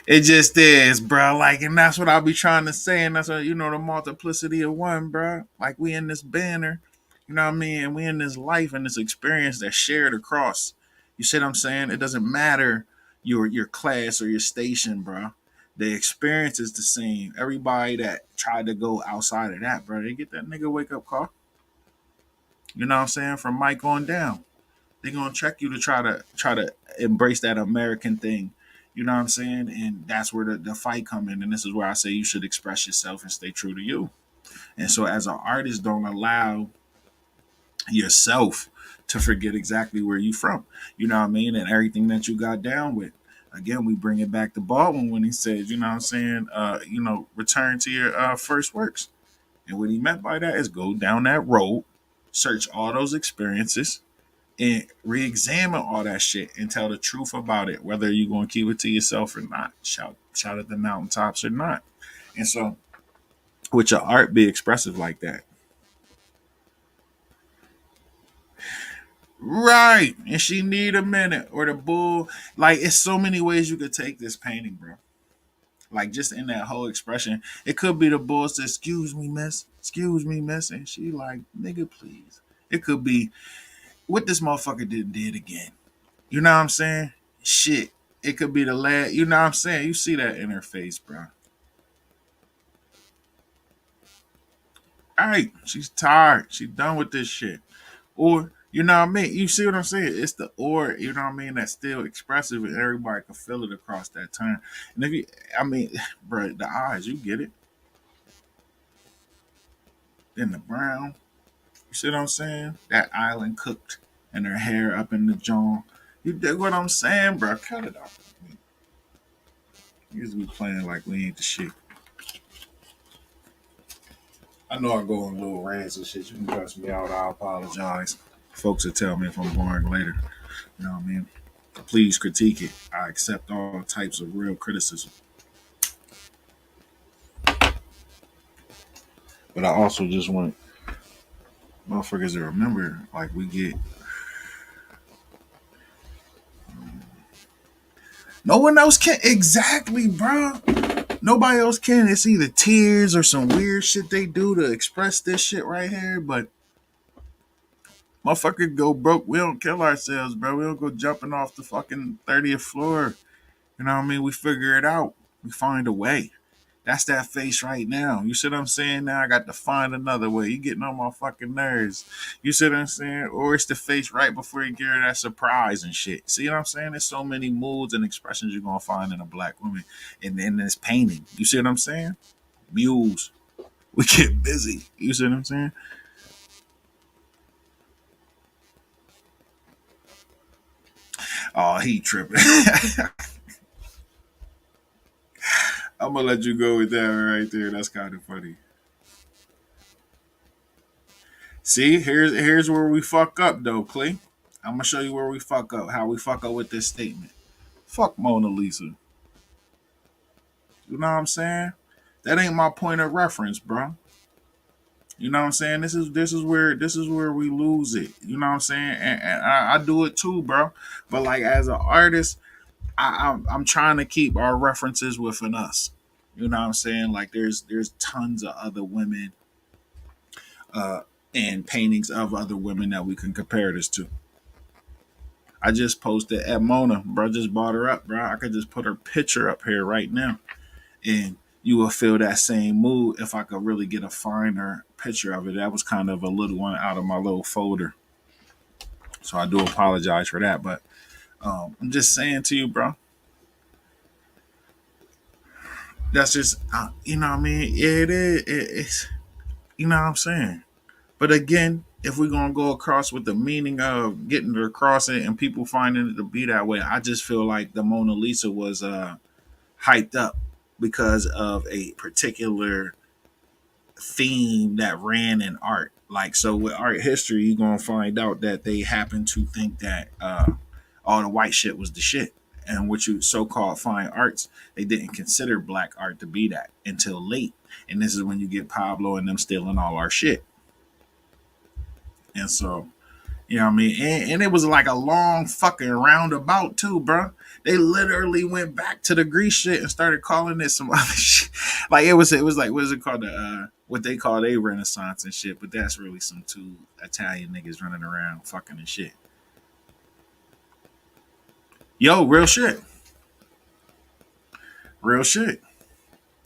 It just is, bro. Like, and that's what I'll be trying to say, and that's what the multiplicity of one, bro. Like we in this banner, you know what I mean? And we in this life and this experience that's shared across. You see what I'm saying? It doesn't matter your class or your station, bro. The experience is the same. Everybody that tried to go outside of that, bro, they get that nigga wake up call. You know what I'm saying? From Mike on down. They're gonna check you to try to embrace that American thing. You know what I'm saying? And that's where the fight come in. And this is where I say you should express yourself and stay true to you. And so as an artist, don't allow yourself to forget exactly where you from. You know what I mean? And everything that you got down with. Again, we bring it back to Baldwin when he said, you know what I'm saying, return to your first works. And what he meant by that is go down that road, search all those experiences, and re-examine all that shit and tell the truth about it, whether you're gonna keep it to yourself or not. Shout at the mountaintops or not. And so, with your art, be expressive like that, right? And she need a minute or the bull. Like it's so many ways you could take this painting, bro. Like just in that whole expression, it could be the bull says, excuse me, miss," and she like, "Nigga, please." It could be what this motherfucker did again. You know what I'm saying? Shit. It could be the lad. You know what I'm saying? You see that in her face, bro. All right. She's tired. She's done with this shit. Or, you know what I mean? You see what I'm saying? It's the or, you know what I mean? That's still expressive and everybody can feel it across that time. And if you, I mean, bro, the eyes, you get it. Then the brown. You see what I'm saying? That island cooked and her hair up in the jaw. You dig what I'm saying, bro? Cut it off. You used to be playing like we ain't the shit. I know I go on little rants and shit. You can cuss me out. I apologize. Folks will tell me if I'm boring later. You know what I mean? Please critique it. I accept all types of real criticism. But I also just want motherfuckers to remember, like we get no one else can exactly, bro. Nobody else can. It's either tears or some weird shit they do to express this shit right here. But motherfucker go broke. We don't kill ourselves, bro. We don't go jumping off the fucking 30th floor. You know what I mean? We figure it out. We find a way. That's that face right now. You see what I'm saying? Now I got to find another way. You getting on my fucking nerves. You see what I'm saying? Or it's the face right before you get her that surprise and shit. See what I'm saying? There's so many moods and expressions you're gonna find in a black woman in this painting. You see what I'm saying? Muse. We get busy. You see what I'm saying? Oh, he tripping. I'm I'm gonna let you go with that right there. That's kind of funny. See, here's where we fuck up though, Clay. I'm gonna show you where we fuck up. How we fuck up with this statement. Fuck Mona Lisa. You know what I'm saying? That ain't my point of reference, bro. You know what I'm saying? This is where we lose it. You know what I'm saying? And I do it too, bro. But like as an artist, I'm trying to keep our references within us. You know what I'm saying? Like there's tons of other women uh and paintings of other women that we can compare this to. I just posted at Mona, bro. Just bought her up, bro. I could just put her picture up here right now, and you will feel that same mood if I could really get a finer picture of it. That was kind of a little one out of my little folder, so I do apologize for that. But I'm just saying to you, bro. That's just you know what I mean. It is. It's you know what I'm saying. But again, if we're gonna go across with the meaning of getting it across it and people finding it to be that way, I just feel like the Mona Lisa was hyped up because of a particular theme that ran in art. Like so with art history, you're gonna find out that they happen to think that all the white shit was the shit. And what you so-called fine arts, they didn't consider black art to be that until late. And this is when you get Pablo and them stealing all our shit. And so, you know what I mean? And it was like a long fucking roundabout too, bro. They literally went back to the Greece shit and started calling it some other shit. Like it was like what is it called? The what they call a Renaissance and shit. But that's really some two Italian niggas running around fucking and shit. Yo, real shit, real shit,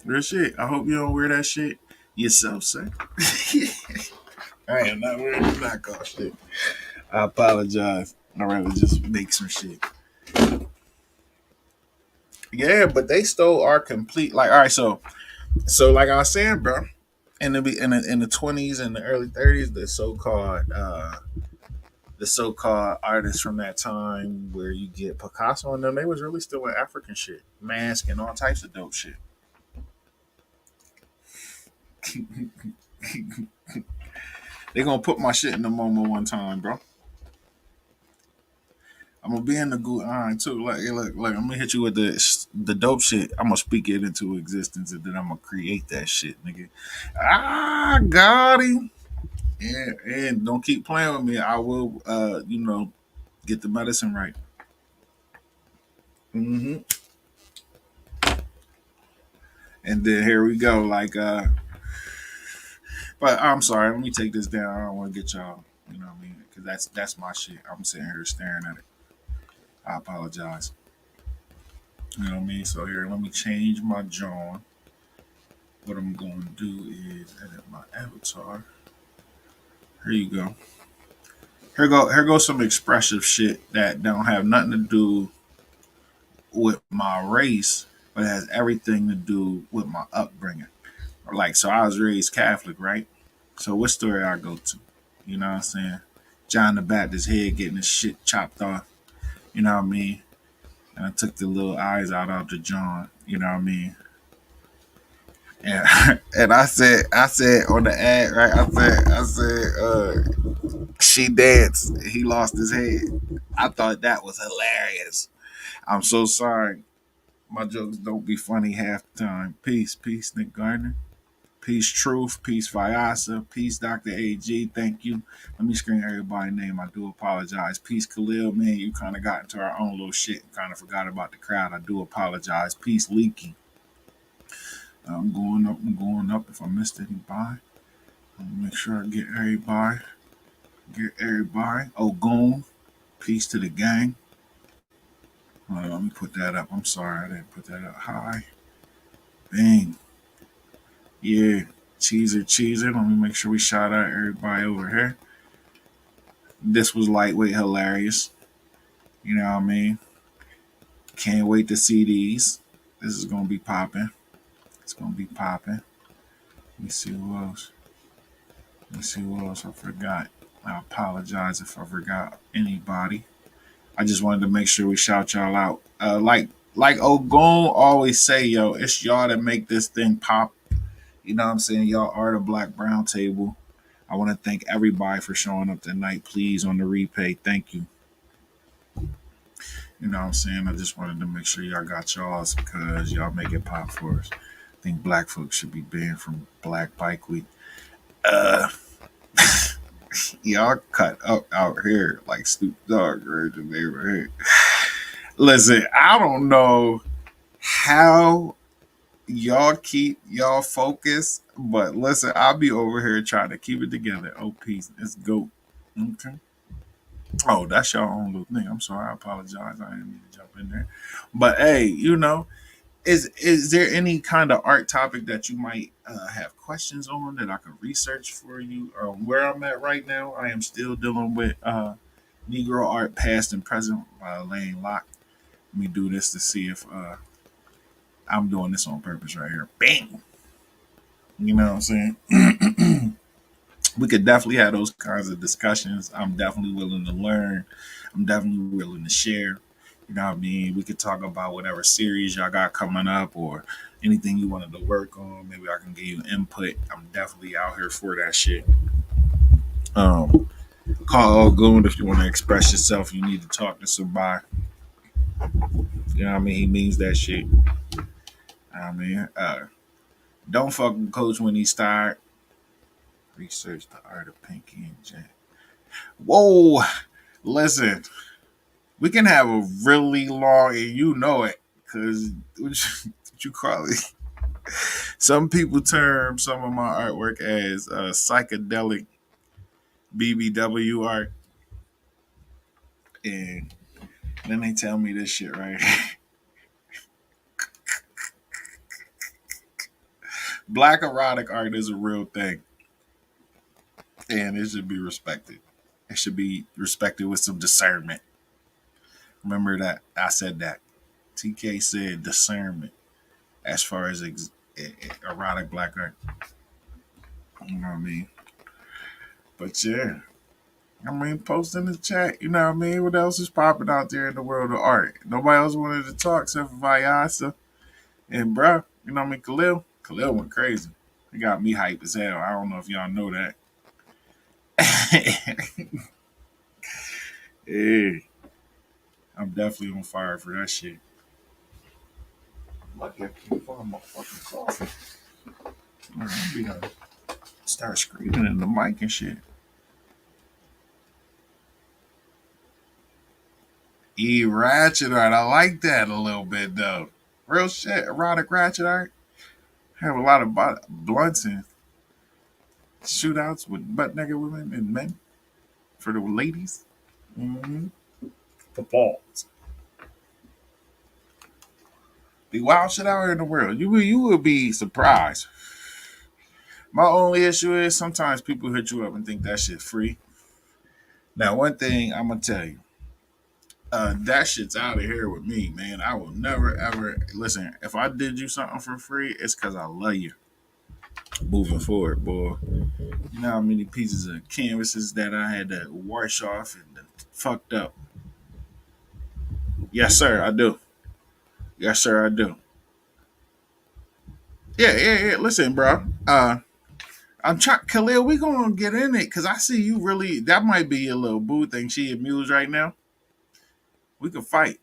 real shit. I hope you don't wear that shit yourself, sir. I am not wearing the knockoff shit. I apologize. I'd rather just make some shit. Yeah, but they stole our complete. Like, all right, so like I was saying, bro, in the 20s and the early 30s, the so-called artists from that time, where you get Picasso and them, they was really stealing African shit, mask and all types of dope shit. They gonna put my shit in the MoMA one time, bro. I'm gonna be in the good iron too. Like, hey, look, I'm gonna hit you with the dope shit. I'm gonna speak it into existence, and then I'm gonna create that shit, nigga. Got him. Yeah, and don't keep playing with me. I will, get the medicine right. hmm And then here we go. But I'm sorry. Let me take this down. I don't want to get y'all. You know what I mean? Because that's my shit. I'm sitting here staring at it. I apologize. You know what I mean? So here, let me change my jaw. What I'm going to do is edit my avatar. Here you go. Here goes some expressive shit that don't have nothing to do with my race, but it has everything to do with my upbringing. Like, so I was raised Catholic, right? So what story I go to? You know what I'm saying? John the Baptist head getting his shit chopped off. You know what I mean? And I took the little eyes out of the John. You know what I mean? And and I said on the ad, right? She danced. He lost his head. I thought that was hilarious. I'm so sorry. My jokes don't be funny half the time. Peace, Nick Gardner. Peace, Truth. Peace, Vyasa. Peace, Dr. AG. Thank you. Let me screen everybody's name. I do apologize. Peace, Khalil. Man, you kind of got into our own little shit and kind of forgot about the crowd. I do apologize. Peace, Leaky. I'm going up. I'm going up. If I missed anybody, I'm gonna make sure I get everybody. Get everybody. Oh, Goon. Peace to the gang. Hold on, let me put that up. I'm sorry, I didn't put that up. Hi. Bang. Yeah. Cheeser. Let me make sure we shout out everybody over here. This was lightweight hilarious. You know what I mean? Can't wait to see these. This is gonna be popping. It's gonna be popping. Let me see who else. Let me see who else I forgot. I apologize if I forgot anybody. I just wanted to make sure we shout y'all out. like Ogun always say, yo, it's y'all that make this thing pop. You know what I'm saying? Y'all are the Black Brown table. I want to thank everybody for showing up tonight. Please, on the repay, thank you. You know what I'm saying? I just wanted to make sure y'all got y'all's because y'all make it pop for us. I think black folks should be banned from Black Bike Week. Uh, y'all cut up out here like Snoop Dogg right in the neighborhood. Listen, I don't know how y'all keep y'all focus, but listen, I'll be over here trying to keep it together. Oh, peace. Let's go. Okay. Oh, that's your own little thing. I'm sorry. I apologize. I didn't mean to jump in there. But hey, is there any kind of art topic that you might have questions on that I could research for you? Where I'm at right now, I am still dealing with Negro art past and present by Lane Locke. Let me do this to see if I'm doing this on purpose right here. Bang! You know what I'm saying? We could definitely have those kinds of discussions. I'm definitely willing to learn. I'm definitely willing to share. You know what I mean? We could talk about whatever series y'all got coming up or anything you wanted to work on. Maybe I can give you input. I'm definitely out here for that shit. Um, Call Goon if you want to express yourself. You need to talk to somebody. You know what I mean? He means that shit. I mean, don't fuck with Coach when he's tired. Research the art of Pinky and Jack. Whoa, listen, we can have a really long, and you know it, because what you call it? Some people term some of my artwork as psychedelic BBW art, and then they tell me this shit right. Black erotic art is a real thing, and it should be respected. It should be respected with some discernment. Remember that I said that. TK said discernment as far as erotic black art. You know what I mean? But yeah, I mean, post in the chat. You know what I mean? What else is popping out there in the world of art? Nobody else wanted to talk except for Vyasa and bruh. You know what I mean? Khalil. Khalil went crazy. He got me hype as hell. I don't know if y'all know that. Hey, I'm definitely on fire for that shit. Lucky I can't find my fucking coffee. All right, I'm gonna start screaming in the mic and shit. Ratchet art. I like that a little bit though. Real shit. Erotic ratchet art. Have a lot of blunts and shootouts with butt naked women and men for the ladies. Mm-hmm. The balls. The wild shit out here in the world. You will be surprised. My only issue is sometimes people hit you up and think that shit free. Now, one thing I'm gonna tell you, that shit's out of here with me, man. I will never ever listen. If I did you something for free, it's because I love you. Moving forward, boy. You know how many pieces of canvases that I had to wash off and fucked up. Yes, sir, I do. Yes, sir, I do. Yeah. Listen, bro. I'm trying, Khalil. We gonna get in it because I see you really. That might be a little boo thing. She at Muse right now. We could fight.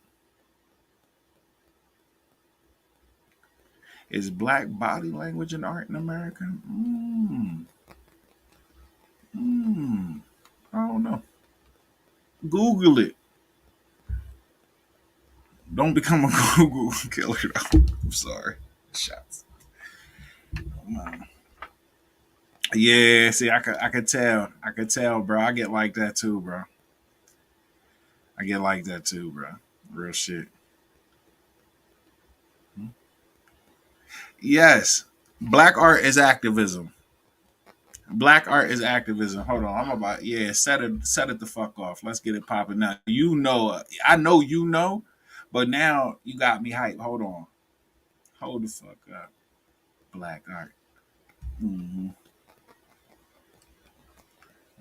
Is black body language and art in America? Mm, I don't know. Google it. Don't become a Google killer. Though. I'm sorry. Shots. Yeah, see, I could tell. I could tell, bro. I get like that too, bro. I get like that too, bro. Real shit. Yes. Black art is activism. Black art is activism. Hold on. I'm about set it the fuck off. Let's get it popping now. You know I know you know, but now you got me hype. Hold on. Hold the fuck up. Black art. Mm-hmm.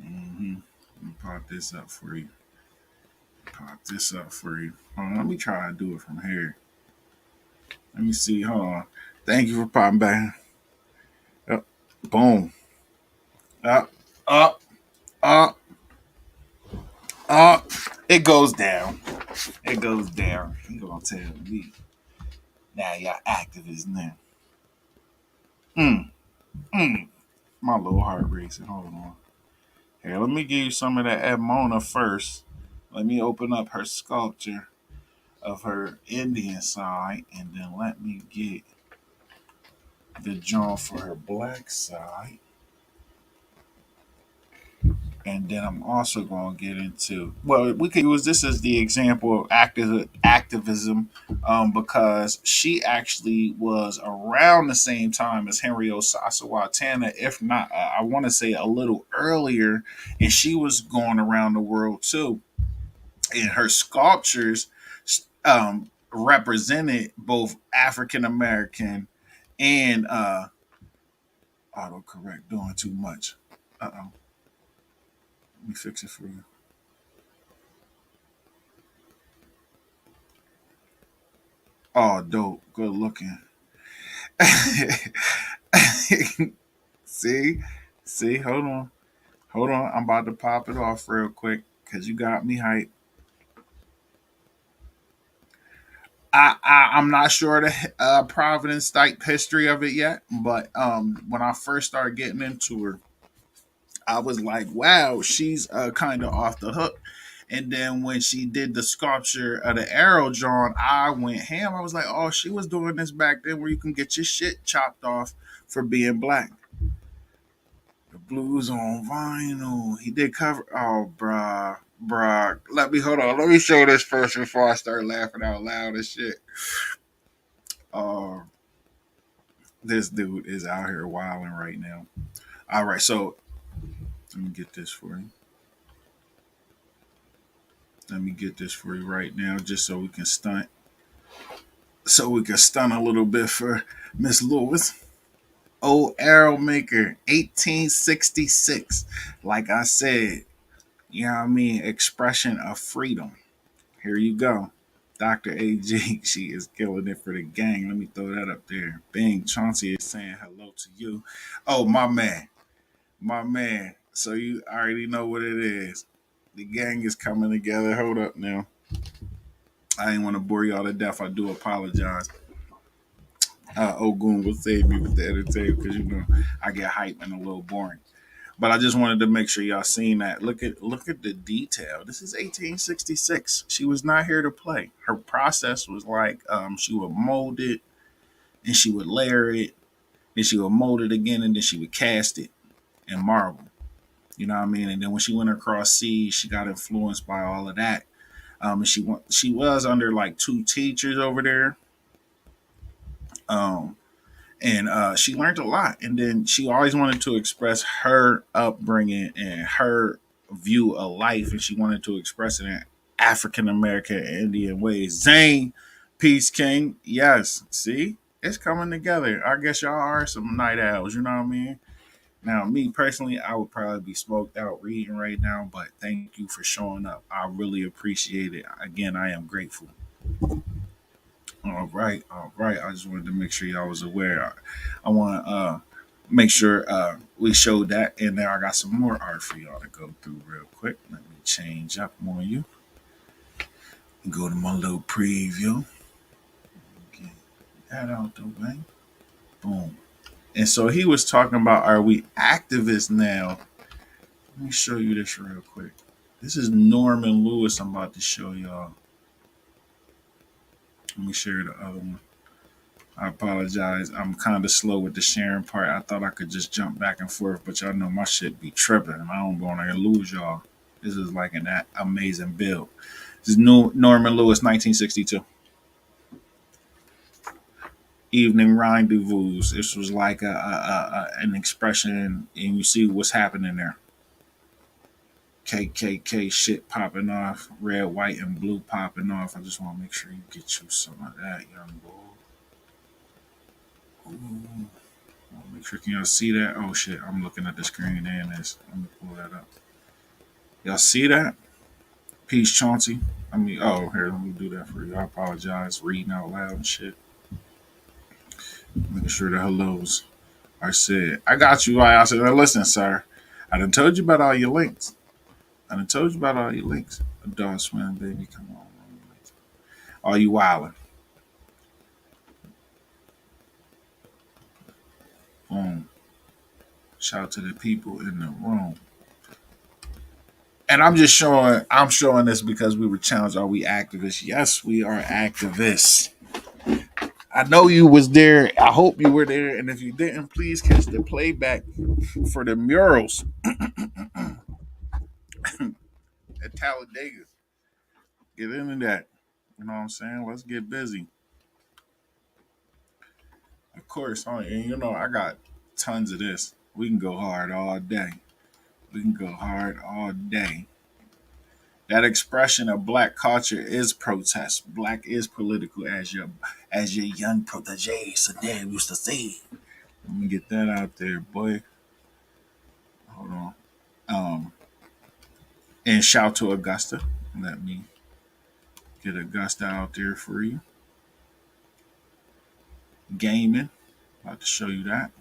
Mm-hmm. Let me pop this up for you. Pop this up for you. Hold on, let me try to do it from here. Let me see. Hold on. Thank you for popping back. Yep. Boom. Up, up, up, up. It goes down. It goes down. You gonna tell me now? Y'all activists now. Mm, mm. My little heart racing. Hold on. Here, let me give you some of that Edmona first. Let me open up her sculpture of her Indian side, and then let me get the jaw for her black side. And then I'm also going to get into, well, we could use this as the example of activism, because she actually was around the same time as Henry Osasawatana, if not, I want to say a little earlier, and she was going around the world too. And her sculptures represented both African American and autocorrect doing too much. Uh-oh. Let me fix it for you. Oh, dope. Good looking. See? See? Hold on. Hold on. I'm about to pop it off real quick because you got me hyped. I'm not sure the Providence type history of it yet, but when I first started getting into her, I was like, wow, she's kind of off the hook. And then when she did the sculpture of the arrow drawn, I went ham. I was like, oh, she was doing this back then where you can get your shit chopped off for being black. The blues on vinyl. He did cover. Oh, bruh. Bruh. Let me hold on. Let me show this first before I start laughing out loud and shit. Uh, this dude is out here wilding right now. All right, so let me get this for you. Let me get this for you right now, just so we can stunt. So we can stunt a little bit for Miss Lewis. Old Arrow Maker, 1866. Like I said, you know what I mean? Expression of freedom. Here you go. Dr. AG, she is killing it for the gang. Let me throw that up there. Bing, Chauncey is saying hello to you. Oh, my man. My man. So you already know what it is. The gang is coming together. Hold up now. I didn't want to bore y'all to death. I do apologize. Ogun will save me with the entertainment because you know I get hype and a little boring. But I just wanted to make sure y'all seen that. Look at the detail. This is 1866. She was not here to play. Her process was like she would mold it and she would layer it, then she would mold it again, and then she would cast it in marble. You know what I mean? And then when she went across seas, she got influenced by all of that. And she was under like two teachers over there. Um, and she learned a lot. And then she always wanted to express her upbringing and her view of life, and she wanted to express it in African American and Indian ways. Zane, Peace King, yes. See, it's coming together. I guess y'all are some night owls. You know what I mean? Now, me personally, I would probably be smoked out reading right now, but thank you for showing up. I really appreciate it. Again, I am grateful. All right, all right. I just wanted to make sure y'all was aware. I want to make sure we showed that, and then I got some more art for y'all to go through real quick. Let me change up on you. Go to my little preview. Get that out the way. Boom. And so he was talking about, are we activists now? Let me show you this real quick. This is Norman Lewis. I'm about to show y'all. Let me share the other one. I apologize. I'm kind of slow with the sharing part. I thought I could just jump back and forth, but y'all know my shit be tripping. I don't want to lose y'all. This is like an amazing build. This is Norman Lewis, 1962. Evening rendezvous. This was like an expression, and you see what's happening there. KKK shit popping off, red, white, and blue popping off. I just want to make sure you get you some of that, young boy. Ooh. Make sure can y'all see that? Oh shit, I'm looking at the screen and this. Let me pull that up. Y'all see that? Peace, Chauncey. Oh, here, let me do that for you. I apologize, reading out loud and shit. Making sure the hellos are said. I got you. I said, now listen, sir. I done told you about all your links. I done told you about all your links. Dog swim, baby. Come on. All you wildin'. Boom. Shout out to the people in the room. And I'm showing this because we were challenged. Are we activists? Yes, we are activists. I know you was there. I hope you were there. And if you didn't, please catch the playback for the murals at Talladega. Get into that. You know what I'm saying? Let's get busy. Of course, and you know I got tons of this. We can go hard all day. We can go hard all day. That expression of black culture is protest. Black is political, as your young protege Saddam used to say. Let me get that out there, boy. Hold on. And shout to Augusta. Let me get Augusta out there for you. Gaming. About to show you that.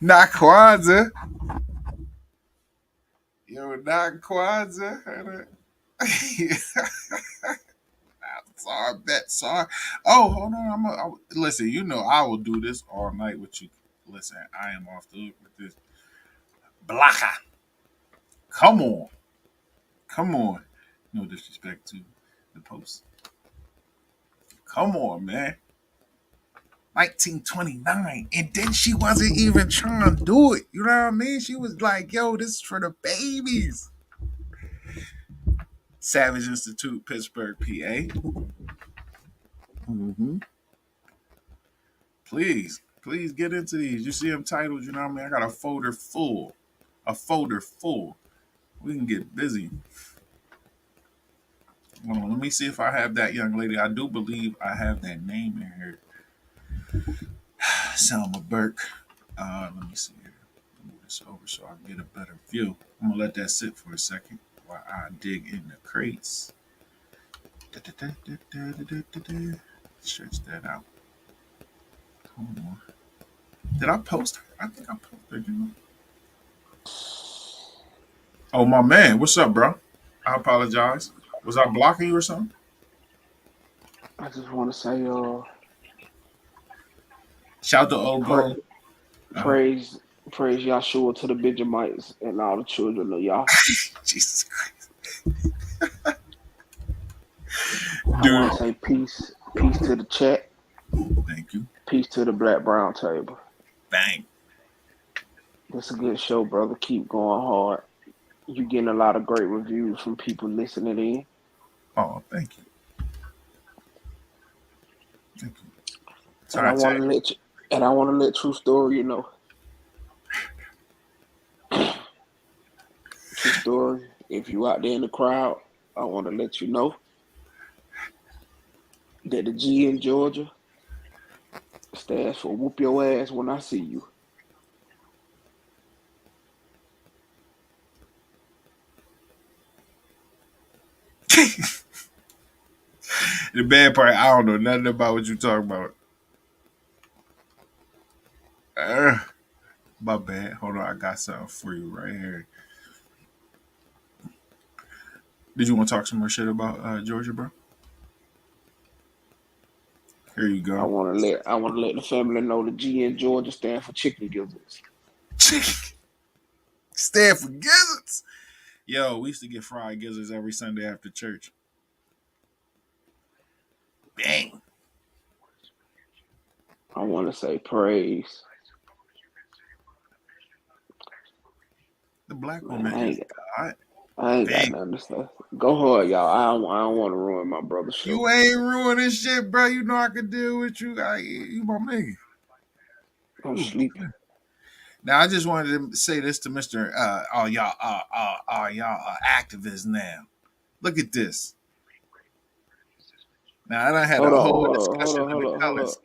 Not Kwanzaa. Yo, not Kwanzaa. Sorry, bet. Sorry. Oh, hold on. Listen. You know I will do this all night with you. Listen, I am off the hook with this. Blaka. Come on. Come on. No disrespect to the post. Come on, man. 1929. And then she wasn't even trying to do it. You know what I mean? She was like, yo, this is for the babies. Savage Institute, Pittsburgh, PA. Mm-hmm. Please get into these. You see them titles, you know what I mean? I got a folder full. A folder full. We can get busy. Hold on, let me see if I have that young lady. I do believe I have that name in here. Selma Burke. Let me see here. Move this over so I can get a better view. I'm gonna let that sit for a second while I dig in the crates. Stretch that out. Hold on. Did I post her? I think I posted her, didn't I? Oh my man, what's up, bro? I apologize. Was I blocking you or something? I just want to say, Shout to old pra- bro. Uh-huh. praise, praise Yahshua to the Benjamites and all the children of Yah. Jesus Christ. I want Dude. to say peace to the chat, Thank you. peace to the Black Brown table. Bang. It's a good show, brother. Keep going hard. You getting a lot of great reviews from people listening in. Oh, thank you. Thank you. And I Sorry, want Tech. to let you, and I want to let True Story, True Story. If you out there in the crowd, I want to let you know that the G in Georgia stands for whoop your ass when I see you. The bad part, I don't know nothing about what you talking about. Uh, my bad. Hold on, I got something for you right here. Did you want to talk some more shit about Georgia, bro? Here you go. I want to let the family know the G in Georgia stand for chicken gizzards. Stand for gizzards. Yo, we used to get fried gizzards every Sunday after church. Bang. I want to say praise. The black Man, woman is God. I ain't got Bang. nothing to say. Go hard, y'all. I don't want to ruin my brother's show. You ain't ruining shit, bro. You know I can deal with you. You my nigga. I'm You sleeping. Now, I just wanted to say this to Mister. All y'all activists now. Look at this. Now, I done had Hold a on, whole hold on, hold discussion on, in hold the on, hold on. comments.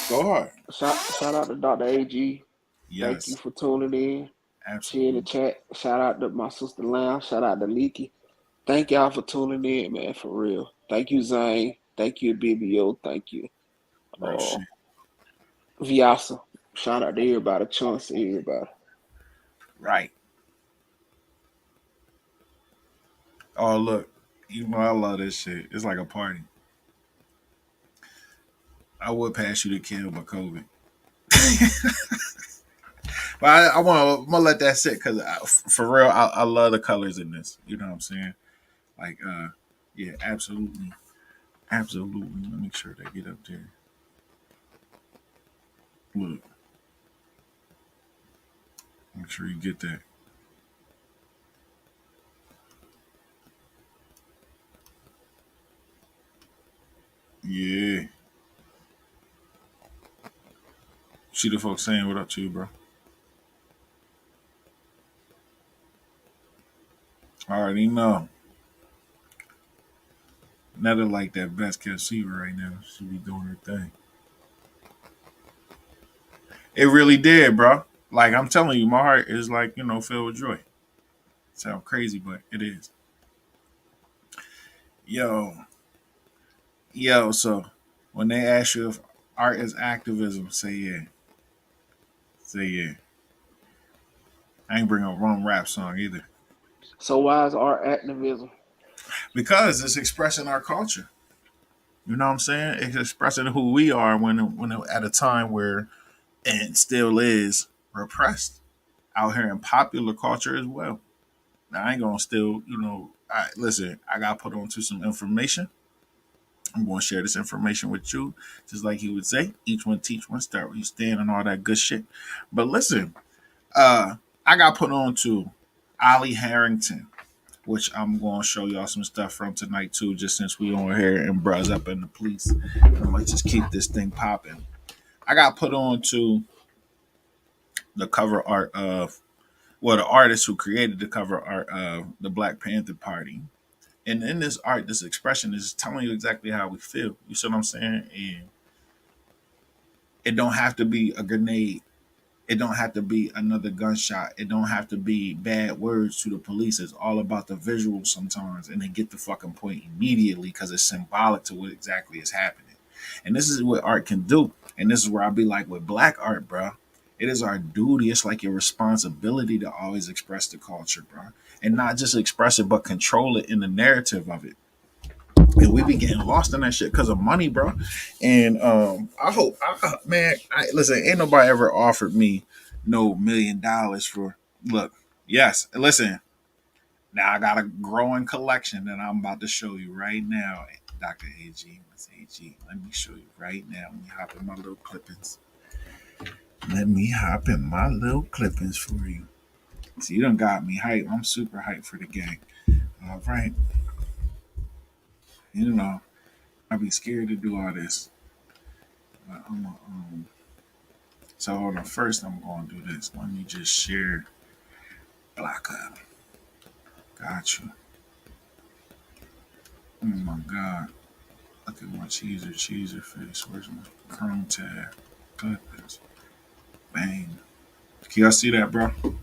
Go hard. Shout out to Dr. AG. Thank you Yes, for tuning in. Share the Absolutely. chat. Shout out to my sister Lamb. Shout out to Leaky. Thank y'all for tuning in, man, for real. Thank you, Zane. Thank you, BBO. Thank you, Real uh, shit. Viasa. Shout out to everybody. Chance to everybody. Right. Oh look, you know I love this shit. It's like a party. I would pass you the kill, but COVID. But I'm gonna let that sit because for real, I love the colors in this. You know what I'm saying? Like, yeah, absolutely, absolutely. Let me make sure they get up there. Look, make sure you get that. Yeah. See the folks saying what up to you, bro. I already know. Netta like that best kept secret right now. She be doing her thing. It really did, bro. Like I'm telling you, my heart is like filled with joy. Sound crazy, but it is. Yo, yo. So when they ask you if art is activism, say yeah. Say yeah. I ain't bring a wrong rap song either So why is art activism? because it's expressing our culture. You know what I'm saying? It's expressing who we are when at a time where and still is repressed out here in popular culture as well. Now I ain't gonna still, listen. I got put onto some information. I'm going to share this information with you, just like he would say. Each one teach one, start where you stand, and all that good shit. But listen, I got put on to Ollie Harrington, which I'm going to show y'all some stuff from tonight too. Just since we on here and bros up in the police, I'm like just keep this thing popping. I got put on to the cover art of the artist who created the cover art of the Black Panther Party. And in this art, this expression is telling you exactly how we feel. You see what I'm saying? And it don't have to be a grenade. It don't have to be another gunshot. It don't have to be bad words to the police. It's all about the visual sometimes, and they get the fucking point immediately because it's symbolic to what exactly is happening. And this is what art can do. And this is where I be like with black art, bro. It is our duty. It's like your responsibility to always express the culture, bro, and not just express it, but control it in the narrative of it. And we be getting lost in that shit because of money, bro. And I hope, man, listen. Ain't nobody ever offered me no $1 million for. Look, yes, listen. Now I got a growing collection that I'm about to show you right now, Doctor AG. What's AG? Let me show you right now. Let me hop in my little clippings. Let me hop in my little clippings for you. See, you done got me hype. I'm super hyped for the gang. All right, you know I be scared to do all this. But so hold on. First, I'm going to do this. Let me just share block up. Got you. Oh my God. Look at my cheeser face. Where's my chrome tab? Clippers. Bang. Can y'all see that, bro? Pull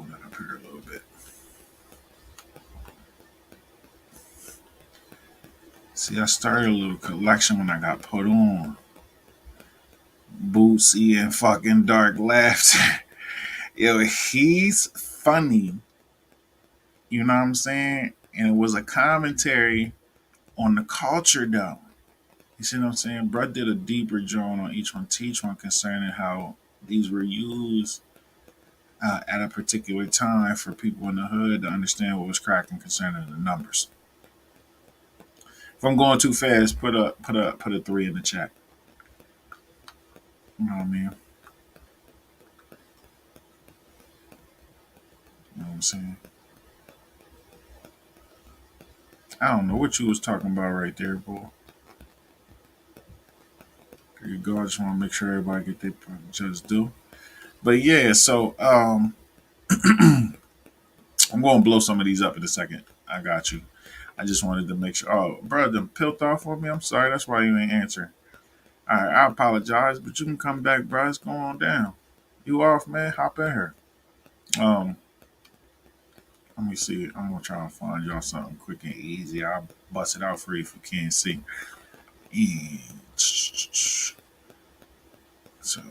that up here a little bit. See, I started a little collection when I got put on. Bootsy and fucking Dark Laughter. Yo, he's funny. You know what I'm saying? And it was a commentary on the culture, though. You see what I'm saying? Bruh did a deeper joint on each one, teach one concerning how these were used at a particular time for people in the hood to understand what was cracking concerning the numbers. If I'm going too fast, put a 3 in the chat. You know what I mean? You know what I'm saying? I don't know what you was talking about right there, boy. There you go. I just want to make sure everybody get their just do. But yeah, so I'm going to blow some of these up in a second. I got you. I just wanted to make sure. Oh, bro, them pilt off on me. I'm sorry. That's why you ain't answering. All right, I apologize, but you can come back, bro. It's going on down. You off, man? Hop in here. Um, Let me see. I'm gonna try and find y'all something quick and easy. I'll bust it out for you if you can't see. So,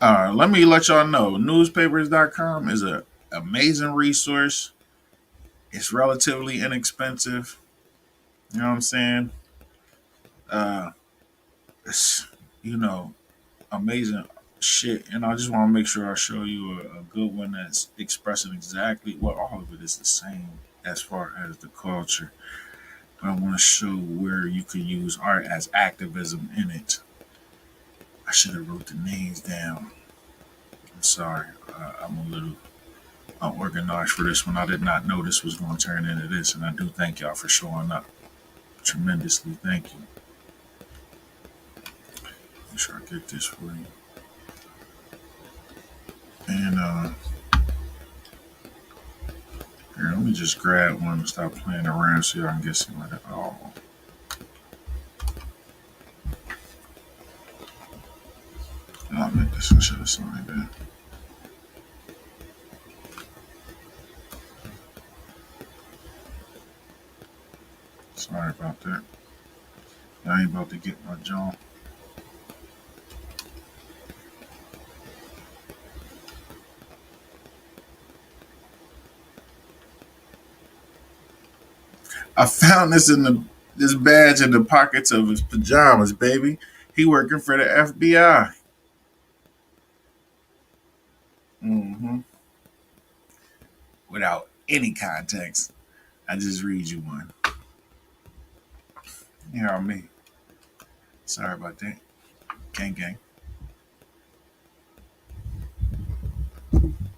let me let y'all know. Newspapers.com is an amazing resource. It's relatively inexpensive. You know what I'm saying? Uh, it's, you know, amazing shit. And I just want to make sure I show you a good one that's expressing exactly what all of it is the same as far as the culture. But I want to show where you can use art as activism in it. I should have wrote the names down. I'm sorry. I'm a little unorganized for this one. I did not know this was going to turn into this, and I do thank y'all for showing up tremendously. Thank you. Make sure I get this for you. And here, let me just grab one and stop playing around so y'all can get some of it. Oh, I'll make this one should have something like that. Sorry about that. I ain't about to get my jaw. I found this badge in the pockets of his pajamas, baby. He working for the FBI. Mm-hmm. Without any context, I just read you one. You know what I mean? Sorry about that. Gang gang.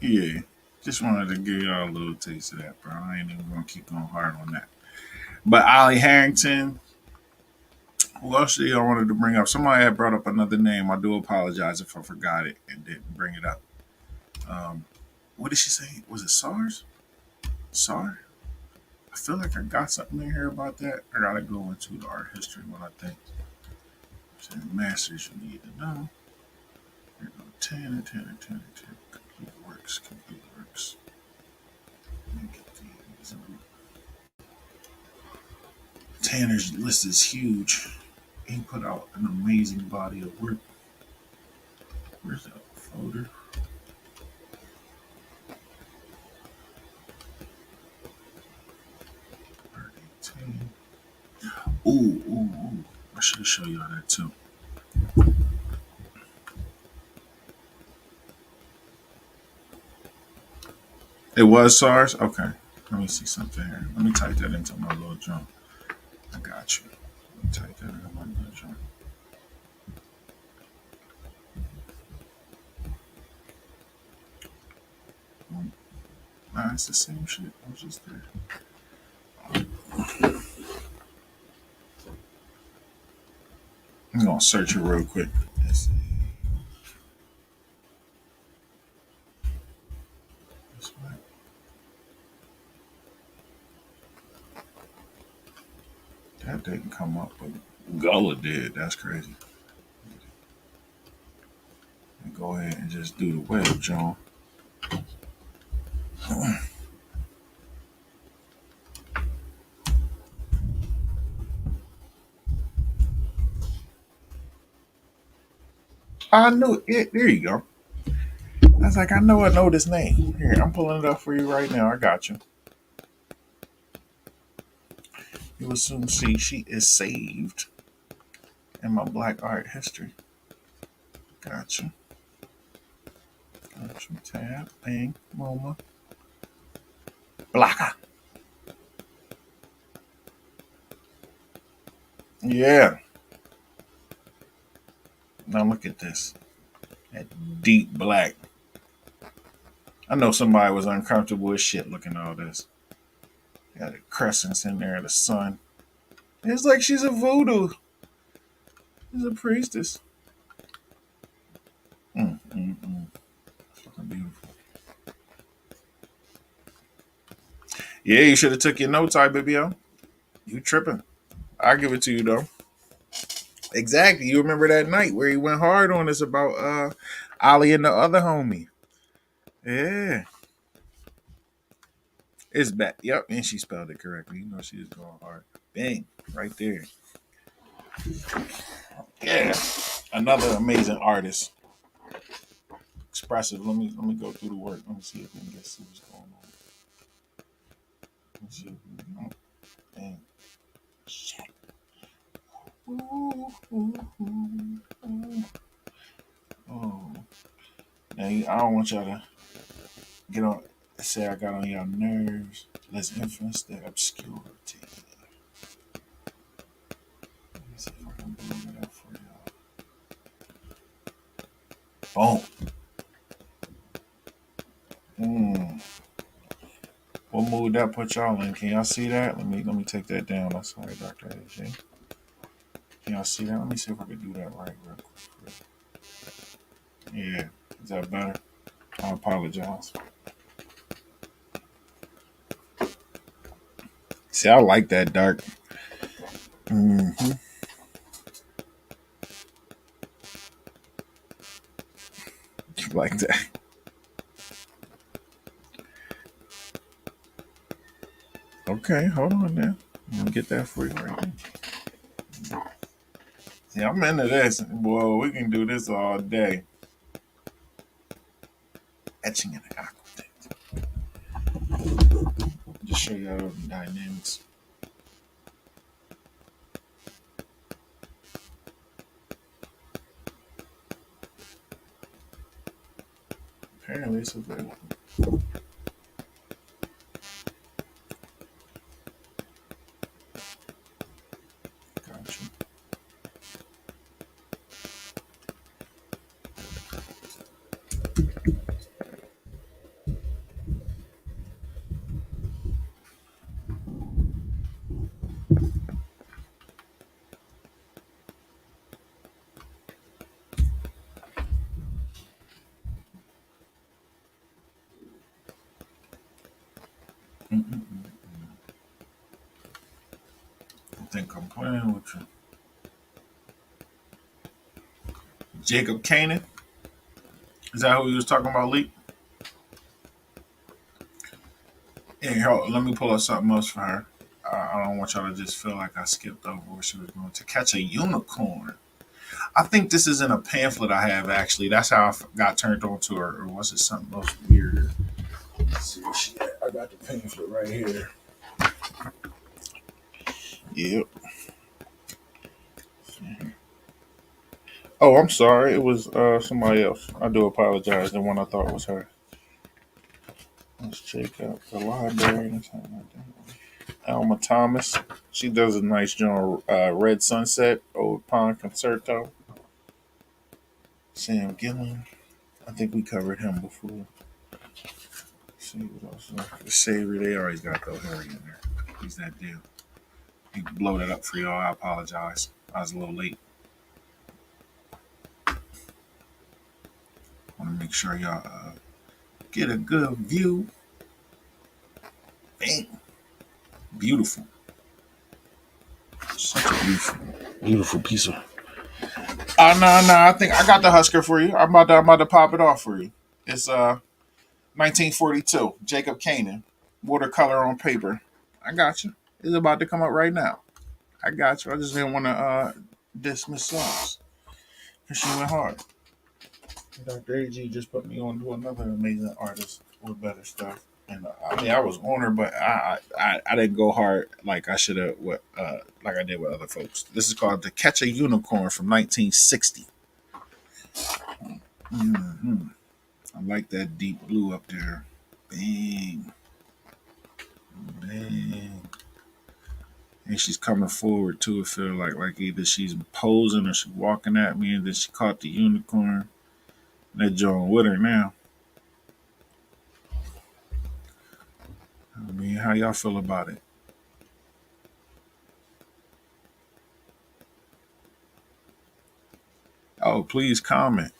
Yeah. Just wanted to give y'all a little taste of that, bro. I ain't even gonna keep going hard on that. But Ollie Harrington, who else did I wanted to bring up? Somebody had brought up another name. I do apologize if I forgot it and didn't bring it up. Um, what did she say? Was it SARS? SAR? I feel like I got something in here about that. I gotta go into the art history when I think. Masters you need to know. Here we go. 10 and 10 and 10 and 10. Complete works. Complete works. Let me get these. Tanner's list is huge. He put out an amazing body of work. Where's that folder? Art 18. Ooh. I should show y'all that too. It was SARS? Okay. Let me see something here. Let me type that into my little jump. I got you. Let me type that into my little jump. Nah, it's the same shit. I was just there. I'm gonna search it real quick. Let's see. This way. That didn't come up, but Gullah did. That's crazy. Go ahead and just do the web, John. I knew it. There you go. I was like, I know this name. Here, I'm pulling it up for you right now. I got you. You will soon see she is saved in my black art history. Gotcha. Gotcha. Tab, bang, MoMA, blocker. Yeah. Now look at this. That deep black. I know somebody was uncomfortable as shit looking at all this. Got the crescents in there, the sun. It's like she's a voodoo. She's a priestess. Mm. Fucking beautiful. Yeah, you should have took your notes, I baby. You tripping. I'll give it to you though. Exactly. You remember that night where he went hard on us about Ali and the other homie. Yeah. It's back. Yep, and she spelled it correctly. You know she was going hard. Bang. Right there. Yeah. Another amazing artist. Expressive. Let me go through the work. Let me see if we can get see what's going on. Let me see if we can bang. Shit. Ooh, ooh, ooh, ooh. Oh. Now I don't want y'all to get on say I got on y'all nerves. Let's influence the obscurity. Let me see if I can blow it up for y'all. Boom. Mm. What mood that put y'all in? Can y'all see that? Let me take that down. I'm sorry, Dr. AJ. Can y'all see that? Let me see if I can do that right real quick. Yeah. Is that better? I apologize. See, I like that dark. Mm-hmm. Like that. Okay, hold on now. I'm gonna get that for you right now. See, I'm into this. Boy, we can do this all day. Etching in the aqua. Just show y'all the dynamics. Apparently it's available. Gotcha. Mm-mm-mm. I think I'm playing with you. Jacob Kanan. Is that who you was talking about, Lee? Yeah, let me pull up something else for her. I don't want y'all to just feel like I skipped over where she was going to catch a unicorn. I think this is in a pamphlet I have actually. That's how I got turned on to her, or was it something else weirder? Let's see what she. I got the pamphlet right here. Yep. Oh, I'm sorry. It was somebody else. I do apologize. The one I thought was her. Let's check out the library. Alma Thomas. She does a nice job. Red Sunset, Old Pond Concerto. Sam Gillen. I think we covered him before. Let's see what else. The Savior, they always got those Harry in there. He's that deal. He blow that up for y'all. I apologize. I was a little late. Want to make sure y'all get a good view. Bang. Beautiful. Such a beautiful piece of. No. I think I got the Husker for you. I'm about to pop it off for you. It's 1942. Jacob Kanan. Watercolor on paper. I got you. It's about to come up right now. I got you. I just didn't want to dismiss songs. She went hard. Dr. AG just put me on to another amazing artist with better stuff. And I mean, I was on her, but I didn't go hard like I should have. Like I did with other folks. This is called "To Catch a Unicorn" from 1960. Mm-hmm. I like that deep blue up there. Bang, bang. And she's coming forward too. It feel like either she's posing or she's walking at me, and then she caught the unicorn. That joint with her now. I mean, how y'all feel about it? Oh, please comment.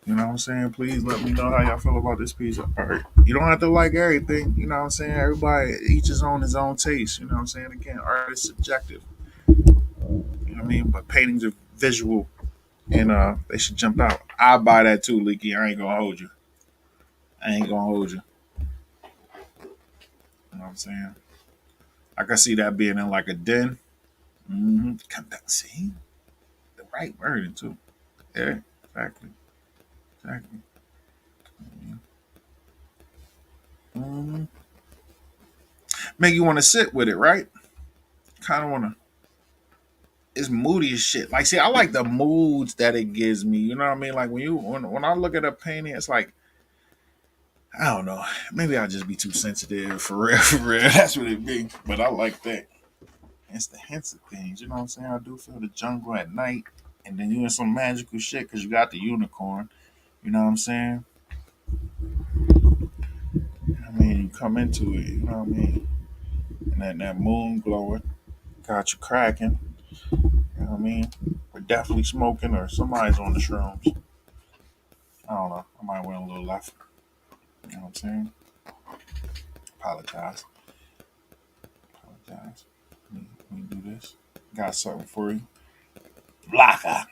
You know what I'm saying? Please let me know how y'all feel about this piece of art. You don't have to like everything. You know what I'm saying? Everybody, each is on his own taste. You know what I'm saying? Again, art is subjective. You what I mean? But paintings are visual, and they should jump out. I buy that too, Leaky. I ain't gonna hold you. I ain't gonna hold you. You know what I'm saying? I can see that being in like a den. Mm-hmm. Come down, see the right wording too. Yeah, exactly, exactly. Mm-hmm. Make you want to sit with it, right? Kind of want to. It's moody as shit. Like, see, I like the moods that it gives me. You know what I mean? Like when I look at a painting, it's like I don't know. Maybe I'll just be too sensitive for real. For real, that's what it be. But I like that. It's the hints of things. You know what I'm saying? I do feel the jungle at night, and then you in some magical shit because you got the unicorn. You know what I'm saying? I mean, you come into it. You know what I mean? And that moon glowing got you cracking. You know what I mean? We're definitely smoking, or somebody's on the shrooms. I don't know. I might went a little left. You know what I'm saying? Apologize. Apologize. Let me do this. Got something for you. Blaka.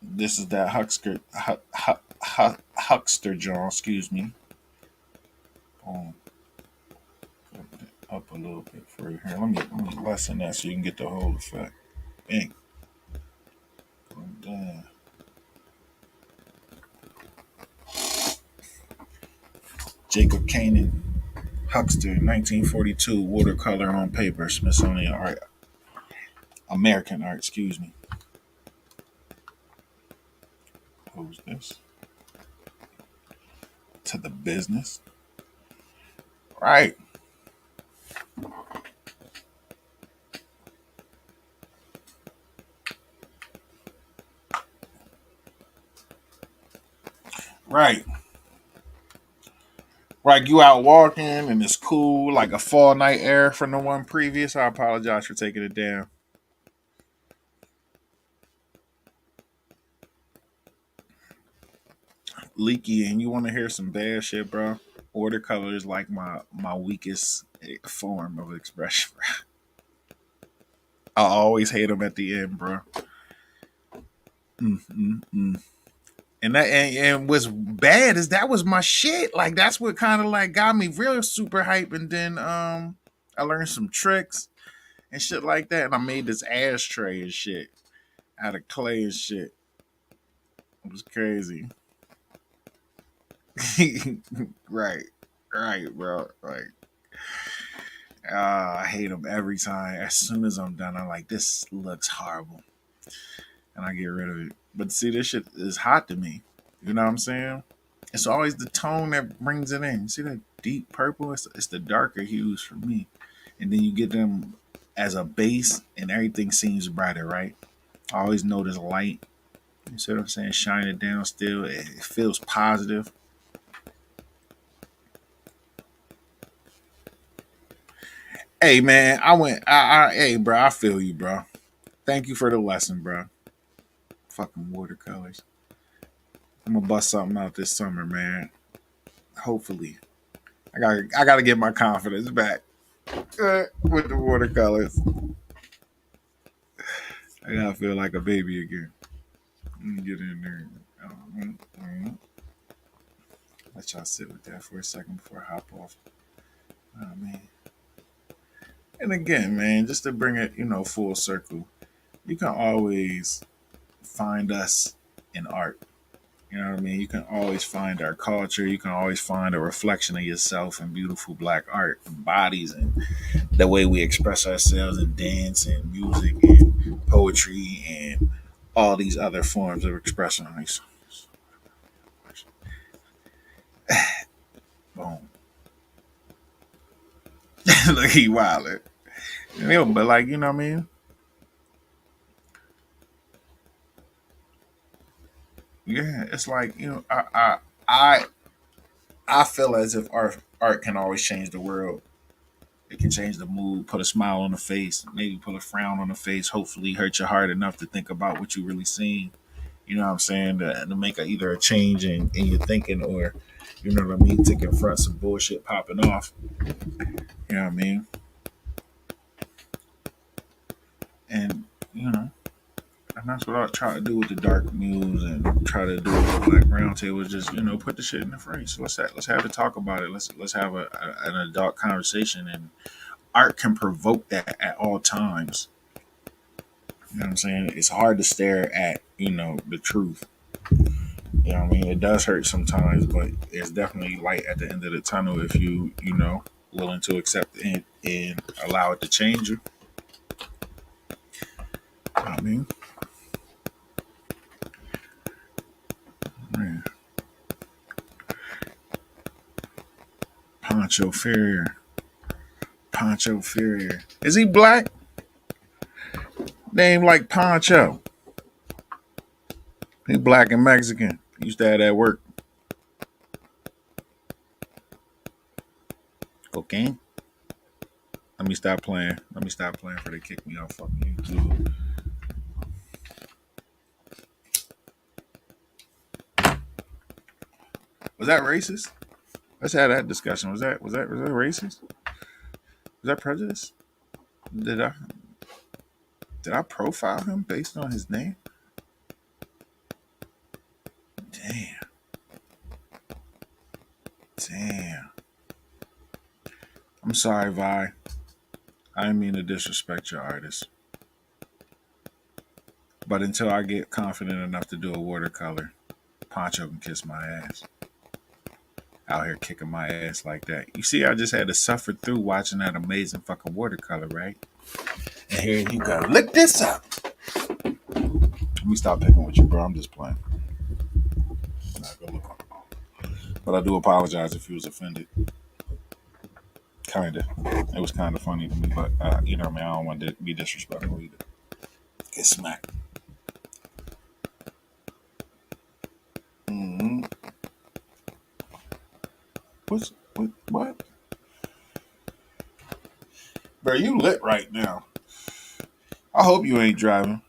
This is that huckster John. Excuse me. Boom. Up a little bit for you here. Let me lessen that so you can get the whole effect. Bang. And, Jacob Kanan, Huckster, 1942, watercolor on paper, Smithsonian Art, American Art. Excuse me. Who's this? To the business. Right. Right. Like you out walking and it's cool, like a fall night air from the one previous. I apologize for taking it down. Leaky, and you want to hear some bad shit, bro? Watercolor is like my weakest form of expression. I always hate them at the end, bro. Mm. And and what's bad is that was my shit. Like that's what kind of like got me real super hype. And then I learned some tricks and shit like that. And I made this ashtray and shit out of clay and shit. It was crazy. Right, right, bro. Like, I hate them every time. As soon as I'm done, I'm like, this looks horrible, and I get rid of it. But see, this shit is hot to me. You know what I'm saying? It's always the tone that brings it in. You see that deep purple? It's the darker hues for me, and then you get them as a base, and everything seems brighter, right? I always notice light. You see what I'm saying? Shine it down still. It feels positive. Hey man, hey bro, I feel you, bro. Thank you for the lesson, bro. Fucking watercolors. I'm gonna bust something out this summer, man. Hopefully, I gotta get my confidence back with the watercolors. I gotta feel like a baby again. Let me get in there. Let y'all sit with that for a second before I hop off. Oh man. And again, man, just to bring it, full circle, you can always find us in art. You know what I mean? You can always find our culture. You can always find a reflection of yourself in beautiful black art and bodies and the way we express ourselves in dance and music and poetry and all these other forms of expression. Boom. Look, he wildin'. Yeah, but like, you know what I mean? Yeah, it's like, I I feel as if art can always change the world. It can change the mood, put a smile on the face, maybe put a frown on the face, hopefully hurt your heart enough to think about what you really seen. You know what I'm saying? To make either a change in your thinking or, you know what I mean, to confront some bullshit popping off. You know what I mean? you know, and that's what I try to do with the dark Muse and try to do with the Black Round Table. Just put the shit in the phrase. Let's have a talk about it. Let's have an adult conversation, and art can provoke that at all times. You know what I'm saying? It's hard to stare at the truth. You know what I mean? It does hurt sometimes, but it's definitely light at the end of the tunnel if you willing to accept it and allow it to change you. You know what I mean? Man. Poncho Ferrier. Poncho Ferrier. Is he black? Name like Poncho. He black and Mexican. He used to have that work. Cocaine? Let me stop playing. Let me stop playing for they kick me off fucking YouTube. Was that racist? Let's have that discussion. Was that racist? Was that prejudice? Did I did I profile him based on his name? Damn. Damn. I'm sorry, Vi. I didn't mean to disrespect your artist. But until I get confident enough to do a watercolor, Poncho can kiss my ass. Out here kicking my ass like that. You see, I just had to suffer through watching that amazing fucking watercolor, right? And here you go. Look this up. Let me stop picking with you, bro. I'm just playing. Not gonna look on. But I do apologize if you was offended. Kinda. It was kind of funny to me, but I mean, I don't want to be disrespectful either. Get smacked. Mm-hmm. What? Bro, you lit right now. I hope you ain't driving.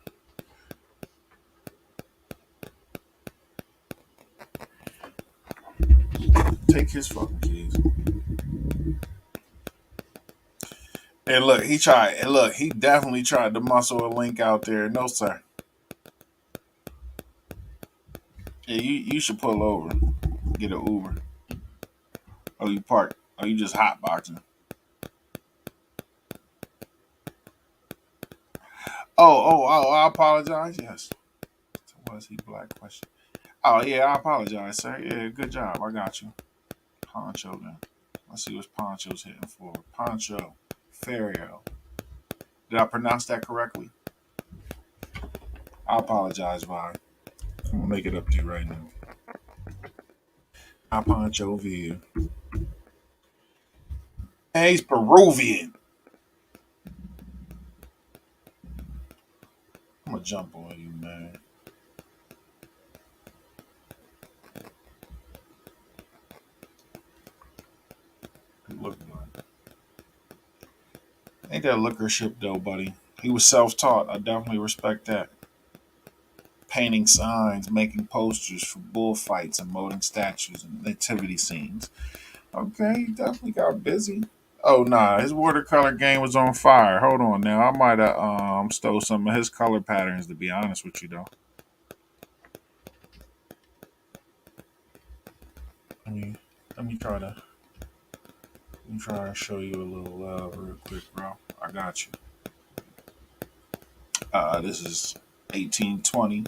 Take his fucking keys. And look, he tried. And look, he definitely tried to muscle a link out there. No, sir. Yeah, you should pull over. Get an Uber. Oh, you park. Oh, you just hotboxing. Oh, I apologize. Yes. Was he black? Question. Oh, yeah, I apologize, sir. Yeah, good job. I got you. Poncho, then. Let's see what Poncho's hitting for. Poncho Ferrio. Did I pronounce that correctly? I apologize, Vi. I'm going to make it up to you right now. I Poncho Villa. Hey, he's Peruvian. I'm going to jump on you, man. Look good. Ain't that liquor ship, though, buddy? He was self taught. I definitely respect that. Painting signs, making posters for bullfights and molding statues and nativity scenes. Okay, he definitely got busy. Oh nah, his watercolor game was on fire. Hold on now. I might have stole some of his color patterns to be honest with you though. Let me let me try to show you a little love real quick, bro. I got you. This is 1820.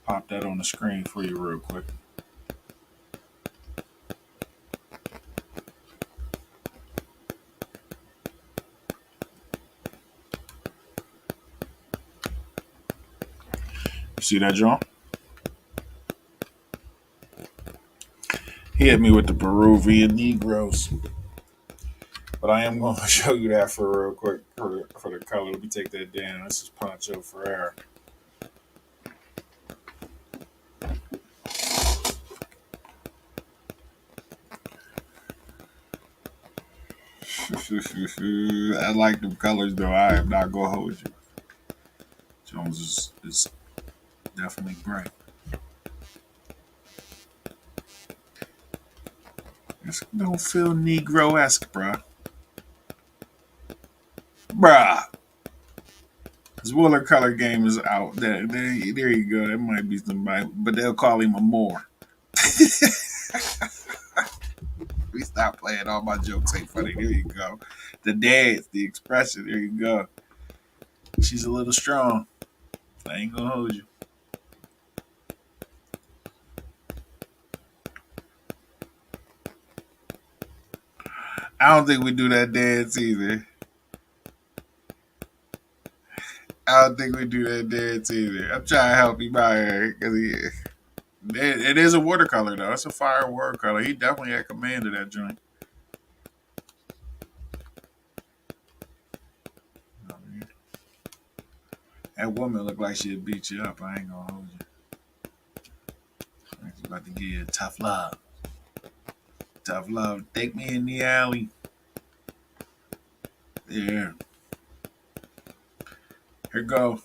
Pop that on the screen for you real quick. You see that, John? He hit me with the Peruvian Negroes. But I am going to show you that for real quick for the color. Let me take that down. This is Poncho Ferrer. I like them colors though. I am not gonna hold you. Jones is definitely bright. It don't feel Negro-esque, bruh. Bruh. Watercolor game is out. There you go. That might be somebody, but they'll call him a Moore. We stop playing. All my jokes ain't funny. There you go. The dance, the expression. There you go. She's a little strong. I ain't gonna hold you. I don't think we do that dance either. I don't think we do that dance either. I'm trying to help him out here because it is a watercolor though. It's a fire watercolor. He definitely had command of that joint. You know what I mean? That woman looked like she'd beat you up. I ain't gonna hold you. She's about to give you tough love. Tough love. Take me in the alley. Yeah. Here go.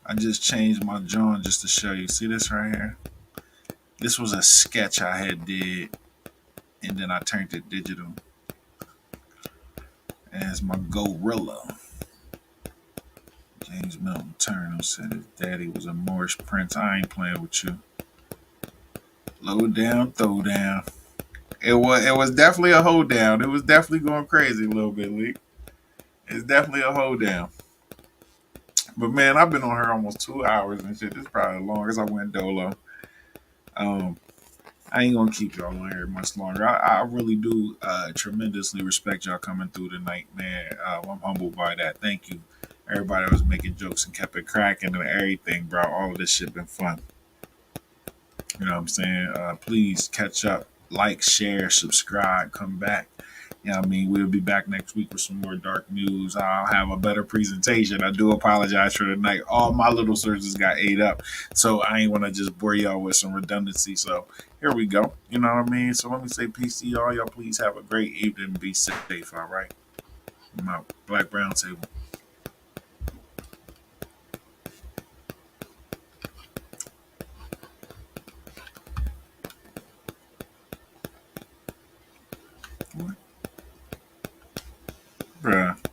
I just changed my joint just to show you. See this right here? This was a sketch I had did, and then I turned it digital. And it's my gorilla. James Milton Turner said his daddy was a Moorish prince. I ain't playing with you. Low down, throw down. It was definitely a hold down. It was definitely going crazy a little bit, Lee. It's definitely a hold down. But man, I've been on her almost 2 hours and shit. This is probably the longest I went dolo. Um, I ain't gonna keep y'all on here much longer. I really do tremendously respect y'all coming through tonight, man. I'm humbled by that. Thank you. Everybody was making jokes and kept it cracking and everything, bro. All of this shit been fun. You know what I'm saying? Please catch up, like, share, subscribe, come back. You know what I mean? We'll be back next week with some more dark news. I'll have a better presentation. I do apologize for tonight. All my little searches got ate up. So I ain't want to just bore y'all with some redundancy. So here we go. You know what I mean? So let me say peace to y'all. Y'all please have a great evening. Be safe, all right? I'm out. Black Brown table. What? Bruh.